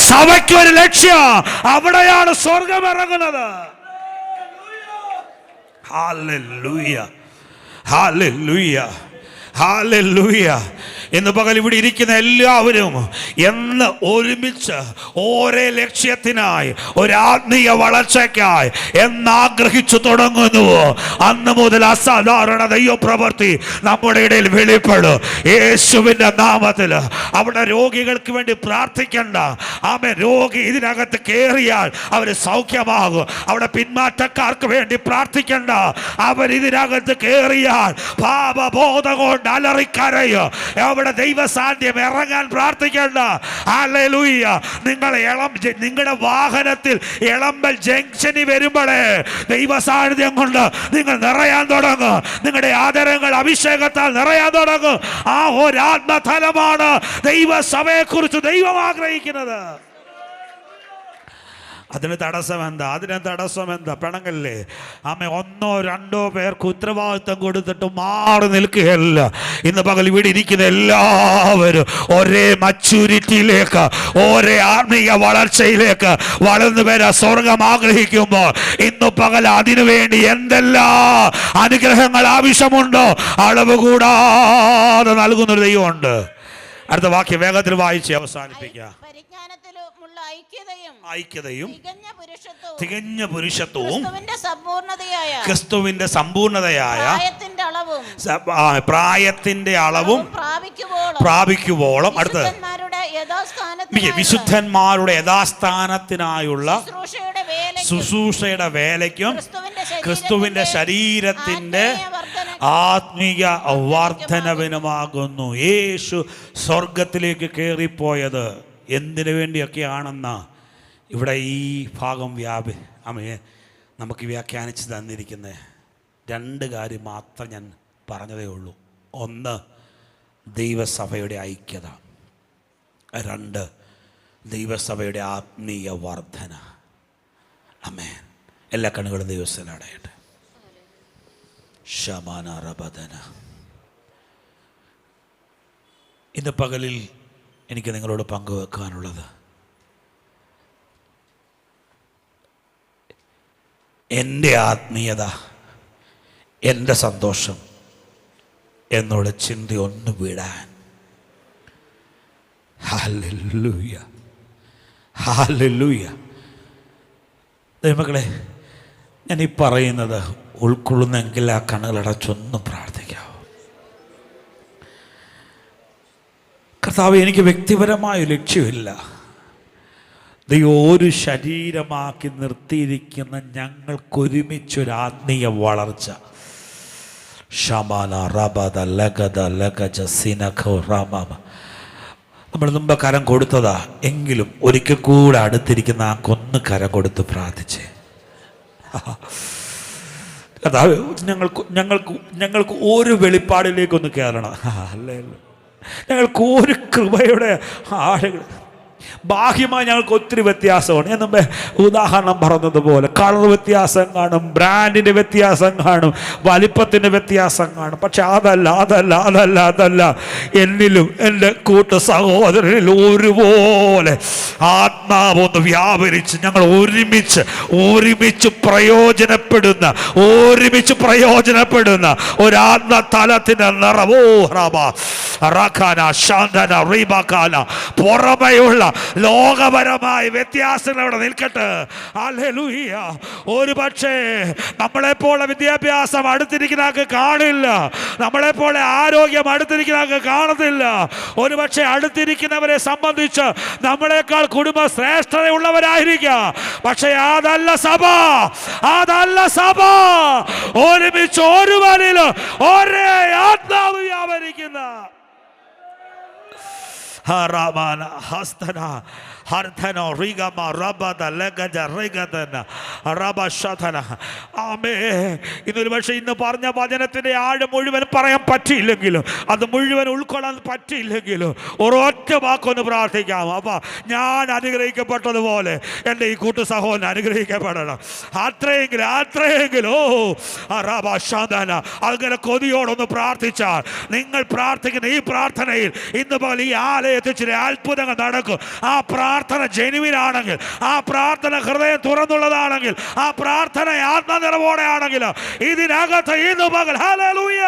സഭയ്ക്കൊരു ലക്ഷ്യം. അവിടെയാണ് സ്വർഗം ഇറങ്ങുന്നത്. Hallelujah, hallelujah, hallelujah. ഇന്ന് പകൽ ഇവിടെ ഇരിക്കുന്ന എല്ലാവരും എന്ന് ഒരുമിച്ച് ഒരേ ലക്ഷ്യത്തിനായി, ഒരാത്മീയ വളർച്ചയ്ക്കായി എന്നാഗ്രഹിച്ചു തുടങ്ങുന്നുവോ അന്ന് മുതൽ അസാധാരണ ദൈവപ്രവൃത്തി നമ്മുടെ ഇടയിൽ വെളിപ്പെടും. യേശുവിൻ്റെ നാമത്തിൽ അവിടെ രോഗികൾക്ക് വേണ്ടി പ്രാർത്ഥിക്കണ്ട. രോഗി ഇതിനകത്ത് കയറിയാൽ അവർ സൗഖ്യമാകും. അവിടെ പിന്മാറ്റക്കാർക്ക് വേണ്ടി പ്രാർത്ഥിക്കണ്ട. അവർ ഇതിനകത്ത് കയറിയാൽ പാപബോധം കൊണ്ട് അലറിക്കരയും. അവിടെ ദൈവസാന്നിധ്യം ഇറങ്ങാൻ പ്രാർത്ഥിക്കേണ്ട. ഹല്ലേലൂയ. നിങ്ങളുടെ വാഹനത്തിൽ എളമ്പൽ ജംഗ്ഷനിൽ വരുമ്പോഴേ ദൈവസാന്നിധ്യം കൊണ്ട് നിങ്ങൾ നിറയാൻ തുടങ്ങും. നിങ്ങളുടെ ആദരങ്ങൾ അഭിഷേകത്താൽ നിറയാൻ തുടങ്ങും. ആ ഒരാത്മതലമാണ് ദൈവസഭയെക്കുറിച്ച് ദൈവം ആഗ്രഹിക്കുന്നത്. അതിന് തടസ്സം എന്താ? പിണങ്ങല്ലേ? 1 or 2 പേർക്ക് ഉത്തരവാദിത്വം കൊടുത്തിട്ട് മാറി നിൽക്കുകയല്ല. ഇന്ന് പകൽ ഇവിടെ ഇരിക്കുന്ന എല്ലാവരും ഒരേ മച്യൂരിറ്റിയിലേക്ക്, ഒരേ ആത്മീയ വളർച്ചയിലേക്ക് വളർന്നു വരാൻ സ്വർഗം ആഗ്രഹിക്കുമ്പോൾ ഇന്ന് പകൽ അതിനുവേണ്ടി എന്തെല്ലാം അനുഗ്രഹങ്ങൾ ആവശ്യമുണ്ടോ അളവ് കൂടാതെ നൽകുന്നൊരു ദൈവമുണ്ട്. അടുത്ത വാക്യം വേഗത്തിൽ വായിച്ച് അവസാനിപ്പിക്കുക. ഐക്യതയും തികഞ്ഞ പുരുഷത്വവും ക്രിസ്തുവിന്റെ സമ്പൂർണതയായ പ്രായത്തിന്റെ അളവും പ്രാപിക്കുവോളം അടുത്ത വിശുദ്ധന്മാരുടെ യഥാസ്ഥാനത്തിനായുള്ള ശുശ്രൂഷയുടെ വേലയ്ക്കും ക്രിസ്തുവിന്റെ ശരീരത്തിന്റെ ആത്മീയ വർധനവിനുമാകുന്നു. യേശു സ്വർഗത്തിലേക്ക് കയറിപ്പോയത് എന്തിനു വേണ്ടിയൊക്കെയാണെന്ന ഇവിടെ ഈ ഭാഗം നമുക്ക് വ്യാഖ്യാനിച്ച് തന്നിരിക്കുന്നത് 2 കാര്യം മാത്രം ഞാൻ പറഞ്ഞതേ ഉള്ളൂ. ഒന്ന്, ദൈവസഭയുടെ ഐക്യത. 2, ദൈവസഭയുടെ ആത്മീയ വർധന. ആമേൻ. എല്ലാ കണ്ണുകളും ദൈവസ്ഥയിൽ അടയട്ടെ. ശമാന റബദന. ഇന്ന് പകലിൽ എനിക്ക് നിങ്ങളോട് പങ്കുവെക്കാനുള്ളത്, എൻ്റെ ആത്മീയത, എൻ്റെ സന്തോഷം എന്നുള്ള ചിന്ത ഒന്ന് വിടാൻ. Hallelujah, hallelujah. ദൈവമക്കളെ, ഞാൻ ഈ പറയുന്നത് ഉൾക്കൊള്ളുന്നെങ്കിൽ ആ കണ്ണുകളടച്ചൊന്ന് പ്രാർത്ഥിക്കാവൂ. കർത്താവ്, എനിക്ക് വ്യക്തിപരമായ ലക്ഷ്യമില്ല. ദൈവം ഒരു ശരീരമാക്കി നിർത്തിയിരിക്കുന്ന ഞങ്ങൾക്കൊരുമിച്ചൊരു ആത്മീയ വളർച്ച. ഷമാന റബദ ലഗദ ലഗജ സിനഖ റമമ. നമ്മൾ മുമ്പ് കരം കൊടുത്തതാ, എങ്കിലും ഒരിക്കൽ കൂടെ അടുത്തിരിക്കുന്ന ആ കൊന്ന് കരം കൊടുത്ത് പ്രാർത്ഥിച്ചേ. കർത്താവ്, ഞങ്ങൾക്ക് ഒരു വെളിപ്പാടിലേക്കൊന്ന് കയറണം. അല്ലേ, ഞങ്ങൾക്ക് ഒരു കൃപയുടെ ആഴങ്ങൾ. ബാഹ്യമായി ഞങ്ങൾക്ക് ഒത്തിരി വ്യത്യാസമാണ്. ഞാൻ മുമ്പേ ഉദാഹരണം പറഞ്ഞതുപോലെ കളർ വ്യത്യാസം കാണും, ബ്രാൻഡിൻ്റെ വ്യത്യാസം കാണും, വലിപ്പത്തിൻ്റെ വ്യത്യാസം കാണും. പക്ഷെ അതല്ല എന്നിലും എൻ്റെ കൂട്ടു സഹോദരനിൽ ഒരുപോലെ ആത്മാവൊന്ന് വ്യാപരിച്ച് ഞങ്ങൾ ഒരുമിച്ച് പ്രയോജനപ്പെടുന്ന ഒരാത്മ തലത്തിൻ്റെ നിറവോ പുറമെയുള്ള ലോകപരമായ വ്യത്യാസങ്ങൾ അവിടെ നിൽക്കട്ടെ. ഹല്ലേലൂയ. ഒരു പക്ഷേ നമ്മളെപ്പോലെ വിദ്യാഭ്യാസം അടുത്തിരിക്കുന്നവർക്ക് കാണില്ല, നമ്മളെപ്പോലെ ആരോഗ്യം അടുത്തിരിക്കുന്നവർക്ക് കാണത്തില്ല. ഒരു പക്ഷേ അടുത്തിരിക്കുന്നവരെ സംബന്ധിച്ച് നമ്മളെക്കാൾ കുടുംബ ശ്രേഷ്ഠതയുള്ളവരായിരിക്കാം. പക്ഷേ അതല്ല സഭ. ഒരുമിച്ച് ഒരു വരിയിൽ ഒരേ ആത്മാവ് വ്യാപരിക്കുന്ന ഹറമാന ഹസ്തന ഹർധന റിഗമ റബദ ലഗജ റിഗദന റബശതന. ആമേ. ഇന്നൊരു പക്ഷേ ഇന്ന് പറഞ്ഞ വചനത്തിൻ്റെ ആഴം മുഴുവൻ പറയാൻ പറ്റിയില്ലെങ്കിലും, അത് മുഴുവൻ ഉൾക്കൊള്ളാൻ പറ്റിയില്ലെങ്കിലും ഒരൊറ്റ വാക്കൊന്ന് പ്രാർത്ഥിക്കാം. അപ്പം ഞാൻ അനുഗ്രഹിക്കപ്പെട്ടതുപോലെ എൻ്റെ ഈ കൂട്ടു സഹോദരൻ അനുഗ്രഹിക്കപ്പെടണം. അത്രയെങ്കിലും ഓ റബശതന. അങ്ങനെ കൊതിയോടൊന്ന് പ്രാർത്ഥിച്ചാൽ, നിങ്ങൾ പ്രാർത്ഥിക്കുന്ന ഈ പ്രാർത്ഥനയിൽ ഇന്ന് പോലെ ഈ ആലയത്തിൽ ചില അത്ഭുതങ്ങൾ നടക്കും. ആ പ്രാർത്ഥന ജെനുവിനാണെങ്കിൽ, ആ പ്രാർത്ഥന ഹൃദയം തുറന്നുള്ളതാണെങ്കിൽ, ആ പ്രാർത്ഥന ആത്മനിറവോടെ ആണെങ്കിൽ, ഇതിനകത്ത് ഇന്ന് പകൽ hallelujah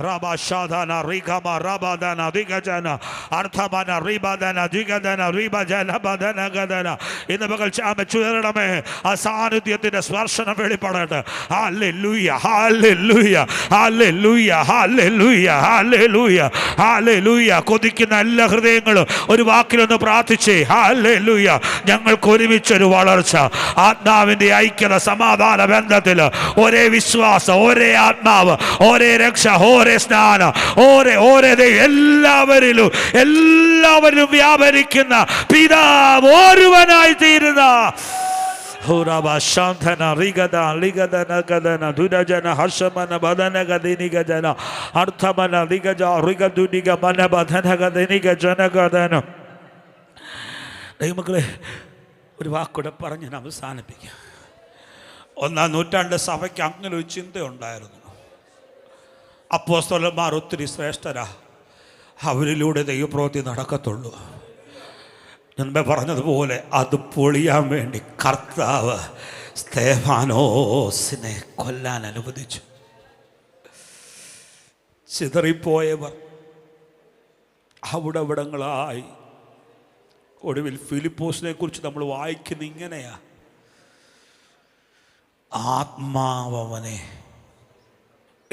Rabashadana Rigama Rabadana Digajana Arthamana Ribadana Digadana Ribajana Badana Gadana. In the Bagal Chama Churaname, Asanutyatin Swarsana Velipata. Hallelujah, hallelujah, hallelujah, hallelujah, hallelujah, hallelujah. Kodikina Lahrengal, or Wakil on the Pratiche, hallelujah. Jungle Kodimicher Walarcha, Atna in the Aikala Samadana Vendatilla, Ore Viswasa, Ore Atnava, Ore Reksha, Ore സ്നാന ഓരേ എല്ലാവരിലും വ്യാപരിക്കുന്ന പിതാവ് ഒരുവനായി തീരുന്ന ദൈവമക്കളെ, ഒരു വാക്കൂടെ പറഞ്ഞ് ഞാൻ അവസാനിപ്പിക്കാം. 1-ാം നൂറ്റാണ്ട് സഭയ്ക്ക് അങ്ങനെ ഒരു ചിന്തയുണ്ടായിരുന്നു. അപ്പോസ്തലന്മാർ ഒത്തിരി ശ്രേഷ്ഠരാ, അവരിലൂടെ ദൈവപ്രവൃത്തി നടക്കത്തുള്ളൂ. മുൻപേ പറഞ്ഞതുപോലെ അത് പൊളിയാൻ വേണ്ടി കർത്താവ് സ്തെഫാനോസിനെ കൊല്ലാൻ അനുവദിച്ചു. ചിതറിപ്പോയവർ അവിടങ്ങളായി. ഒടുവിൽ ഫിലിപ്പോസിനെ കുറിച്ച് നമ്മൾ വായിക്കുന്ന ഇങ്ങനെയാ, ആത്മാവനെ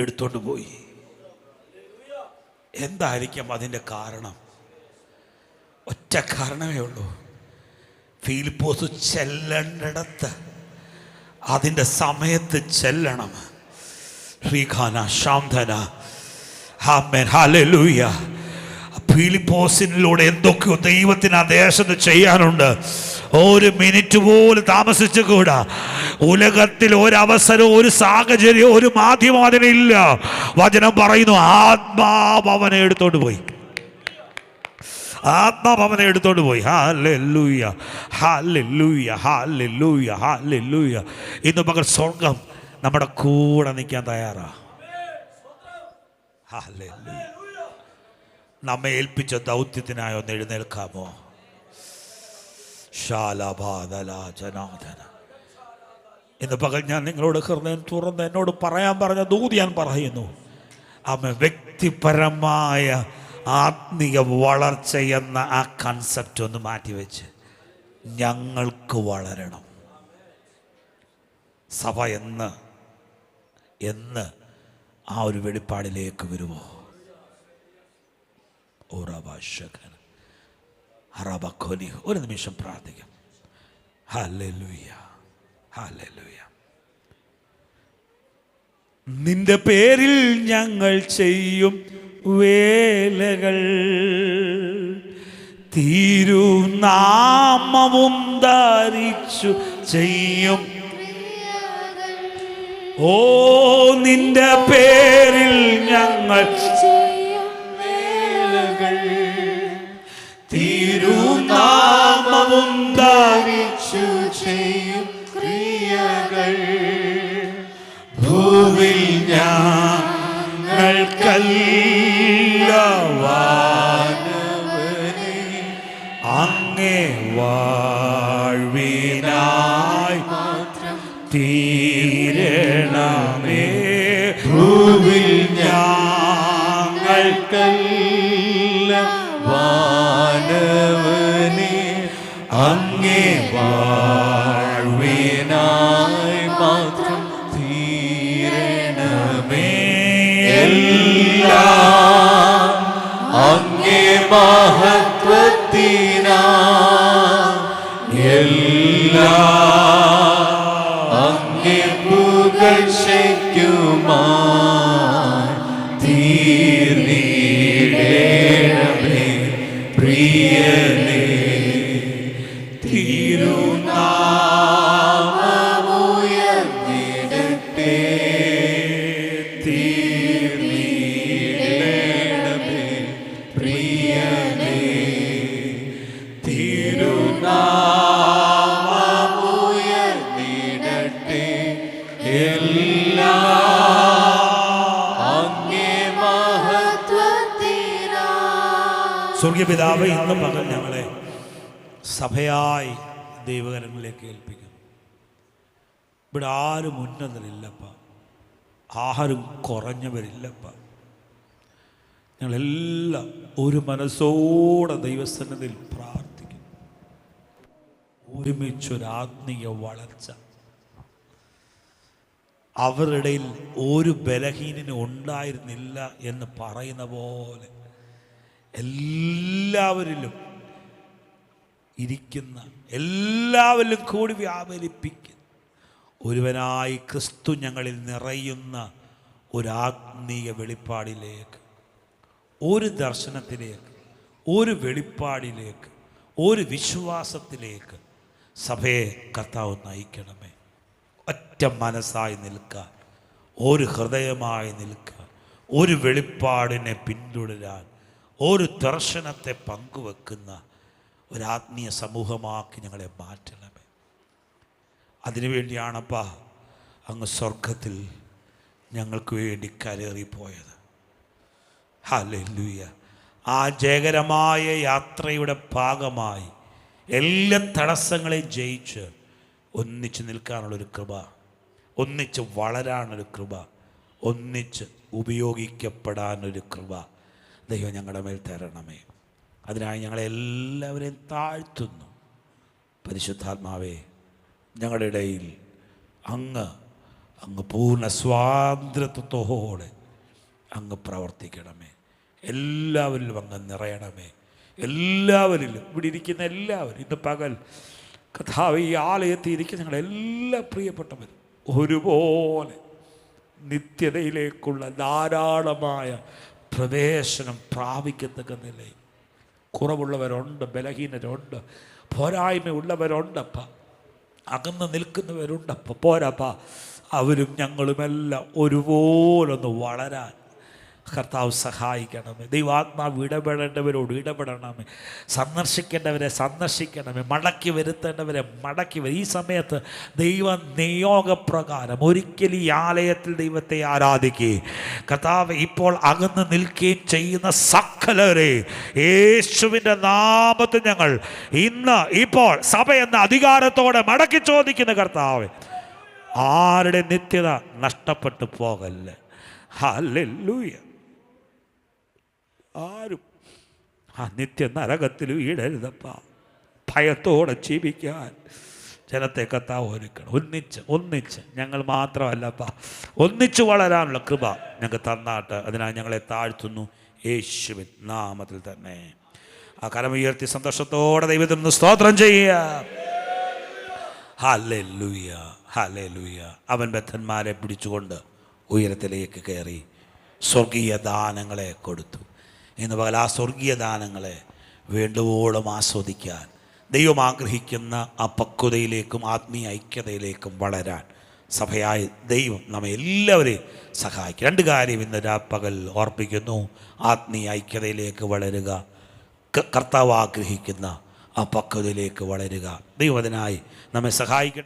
എടുത്തോണ്ട് പോയി. എന്തായിരിക്കാം അതിൻ്റെ കാരണം? ഒറ്റ കാരണമേ ഉള്ളൂ, ഫിലിപ്പോസ് ചെല്ലേണ്ടിടത്ത് അതിൻ്റെ സമയത്ത് ചെല്ലണം. ശ്രീഖാന ശാന്തന ആമേൻ ഹല്ലേലൂയ. ഫിലിപ്പോസിനിലൂടെ എന്തൊക്കെയോ ദൈവത്തിന് ആ ദേശത്ത് ചെയ്യാനുണ്ട്. ഒരു മിനിറ്റ് പോലും താമസിച്ചുകൂടാ. ഉലകത്തിൽ ഒരവസരവും ഒരു സാഹചര്യവും ഒരു മാധ്യമം അതിനില്ല. വചനം പറയുന്നു, ആത്മാവ് അവനെ എടുത്തോണ്ട് പോയി. ആത്മാവ് അവനെ എടുത്തോണ്ട് പോയി. Hallelujah, hallelujah, hallelujah, hallelujah. ഇന്ന് പകൽ സ്വർഗം നമ്മുടെ കൂടെ നിൽക്കാൻ തയ്യാറാ. ഹല്ലേലൂയ. നമ്മെ ഏൽപ്പിച്ച ദൗത്യത്തിനായി ഒന്ന് എഴുന്നേൽക്കാമോ? ശാലഭാദലാജനാഥന. ഇന്ന് പകൽ ഞാൻ നിങ്ങളോട് ഹൃദയം തുറന്ന് എന്നോട് പറയാൻ പറഞ്ഞ ദൂത് ഞാൻ പറയുന്നു. വ്യക്തിപരമായ ആത്മീയ വളർച്ച എന്ന ആ കൺസെപ്റ്റ് ഒന്ന് മാറ്റിവെച്ച് ഞങ്ങൾക്ക് വളരണം. സഭ എന്ന് ആ ഒരു വെളിപ്പാടിലേക്ക് വരുമോ? ഒരു നിമിഷം പ്രാർത്ഥിക്കാം. Hallelujah, hallelujah. നിന്റെ പേരിൽ ഞങ്ങൾ ചെയ്യും വേലകൾ, തിരുനാമവും ധരിച്ചു ചെയ്യും. ഓ, നിന്റെ പേരിൽ ഞങ്ങൾ ചെയ്യും വേലകൾ, തിരുനാമവും ധരിച്ചു ചെയ്യും ക്രിയകൾ. ഭൂവിൽ ഞങ്ങൾക്കല്ല വാനവനെ, അങ്ങേ വാഴ്വിനായി മാത്രം തീരണമേ. ഭൂവിൽ ഞങ്ങൾക്കല്ല വാനവനെ, അങ്ങേ വാഴ്വിനായി മാത്രം തീരണമേ. എല്ലാം അങ്ങേ മഹത്വത്തിനാ, എല്ലാം അങ്ങേ പുകഴ്ചയ്ക്കുമായി തീർന്നിടണമേ പ്രിയനേ. തിരുനാമമുയർന്നിടട്ടെ, തീർന്നിടണമേ പ്രിയനേ. തിരുനാമമുയർന്നിടട്ടെ, എല്ലാം അങ്ങേ മഹത്വത്തിനാ. സ്വർഗീയ പിതാവേ, ഇന്ന് പകൽ ഞങ്ങളെ സഭയായി ദൈവകരങ്ങളിലേക്ക് ഏൽപ്പിക്കും. ഇവിടെ ആരും ഉന്നതരില്ലപ്പ, ആരും കുറഞ്ഞവരില്ലപ്പ. ഞങ്ങളെല്ലാം ഒരു മനസ്സോടെ ദൈവസന്നിധിയിൽ പ്രാർത്ഥിക്കും. ഒരുമിച്ചൊരാത്മീയ വളർച്ച. അവരുടെ ഇടയിൽ ഒരു ബലഹീനനും ഉണ്ടായിരുന്നില്ല എന്ന് പറയുന്ന പോലെ എല്ലാവരിലും ഇരിക്കുന്ന എല്ലാവരിലും കൂടി വ്യാപരിപ്പിക്കുന്ന ഒരുവനായി ക്രിസ്തു ഞങ്ങളിൽ നിറയുന്ന ഒരാത്മീയ വെളിപ്പാടിലേക്ക്, ഒരു ദർശനത്തിലേക്ക്, ഒരു വെളിപ്പാടിലേക്ക്, ഒരു വിശ്വാസത്തിലേക്ക് സഭയെ കർത്താവ് നയിക്കണമേ. ഒറ്റ മനസ്സായി നിൽക്കാൻ, ഒരു ഹൃദയമായി നിൽക്കാൻ, ഒരു വെളിപ്പാടിനെ പിന്തുടരാൻ, ഒരു ദർശനത്തെ പങ്കുവെക്കുന്ന ഒരാത്മീയ സമൂഹമാക്കി ഞങ്ങളെ മാറ്റണമേ. അതിനുവേണ്ടിയാണപ്പാ അങ്ങ് സ്വർഗത്തിൽ ഞങ്ങൾക്ക് വേണ്ടി കരേറിപ്പോയത്. ഹല്ലേലൂയ. ആ ജയകരമായ യാത്രയുടെ ഭാഗമായി എല്ലാ തടസ്സങ്ങളെയും ജയിച്ച് ഒന്നിച്ച് നിൽക്കാനുള്ളൊരു കൃപ, ഒന്നിച്ച് വളരാനൊരു കൃപ, ഒന്നിച്ച് ഉപയോഗിക്കപ്പെടാനൊരു കൃപ ദൈവം ഞങ്ങളുടെ മേൽ തരണമേ. അതിനായി ഞങ്ങളെല്ലാവരെയും താഴ്ത്തുന്നു. പരിശുദ്ധാത്മാവേ, ഞങ്ങളുടെ ഇടയിൽ അങ്ങ് പൂർണ്ണ സ്വാതന്ത്ര്യത്തോടെ അങ്ങ് പ്രവർത്തിക്കണമേ. എല്ലാവരിലും അങ്ങ് നിറയണമേ. എല്ലാവരിലും, ഇവിടെ ഇരിക്കുന്ന എല്ലാവരും, ഇന്ന് പകൽ കർത്താവേ ഈ ആലയത്തിൽ ഇരിക്കുന്ന ഞങ്ങളെല്ലാ പ്രിയപ്പെട്ടവരും ഒരുപോലെ നിത്യതയിലേക്കുള്ള ധാരാളമായ പ്രവേശനം പ്രാപിക്കത്തക്ക നിലയിൽ കുറവുള്ളവരുണ്ട്, ബലഹീനരുണ്ട്, പോരായ്മയുള്ളവരുണ്ടപ്പ, അകന്ന് നിൽക്കുന്നവരുണ്ടപ്പ. പോരാപ്പ, അവരും ഞങ്ങളുമെല്ലാം ഒരുപോലൊന്ന് വളരാൻ കർത്താവ് സഹായിക്കണമേ. ദൈവാത്മാവ് ഇടപെടേണ്ടവരോട് ഇടപെടണമേ, സന്ദർശിക്കേണ്ടവരെ സന്ദർശിക്കണമേ, മടക്കി വരുത്തേണ്ടവരെ മടക്കി വരും. ഈ സമയത്ത് ദൈവ നിയോഗപ്രകാരം ഒരിക്കൽ ഈ ആലയത്തിൽ ദൈവത്തെ ആരാധിക്കുകയും കർത്താവ് ഇപ്പോൾ അകന്ന് നിൽക്കുകയും ചെയ്യുന്ന സകലരെ യേശുവിൻ്റെ നാമത്തിൽ ഞങ്ങൾ ഇന്ന് ഇപ്പോൾ സഭ എന്ന അധികാരത്തോടെ മടക്കി ചോദിക്കുന്ന കർത്താവ്, ആരുടെ നിത്യത നഷ്ടപ്പെട്ടു പോകല്ലേ. ഹല്ലേലൂയ. ആരും ആ നിത്യ നരകത്തിൽ വീഴരുതപ്പ. ഭയത്തോടെ ജീവിക്കാൻ ജനത്തെ കർത്താവ് ഒരുക്കണം. ഒന്നിച്ച് ഞങ്ങൾ മാത്രമല്ലപ്പ, ഒന്നിച്ച് വളരാനുള്ള കൃപ ഞങ്ങൾക്ക് തന്നാട്ട്. അതിനാൽ ഞങ്ങളെ താഴ്ത്തുന്നു യേശുവിൻ നാമത്തിൽ തന്നെ. ആ കരമുയർത്തി സന്തോഷത്തോടെ ദൈവത്തിന് സ്തോത്രം ചെയ്യുക. Hallelujah, hallelujah. അവൻ ബദ്ധന്മാരെ പിടിച്ചുകൊണ്ട് ഉയരത്തിലേക്ക് കയറി സ്വർഗീയ ദാനങ്ങളെ കൊടുത്തു. ഇന്ന് പകൽ ആ സ്വർഗീയ ദാനങ്ങളെ വേണ്ടുവോളം ആസ്വദിക്കാൻ, ദൈവം ആഗ്രഹിക്കുന്ന ആ പക്വതയിലേക്കും ആത്മീയ ഐക്യതയിലേക്കും വളരാൻ സഭയായ ദൈവം നമ്മെ എല്ലാവരെയും സഹായിക്കും. രണ്ട് കാര്യം ഇന്ന് പകൽ ഓർപ്പിക്കുന്നു. ആത്മീയ ഐക്യതയിലേക്ക് വളരുക, കർത്താവ് ആഗ്രഹിക്കുന്ന ആ പക്വതയിലേക്ക് വളരുക. ദൈവം അതിനായി നമ്മെ സഹായിക്കട്ടെ.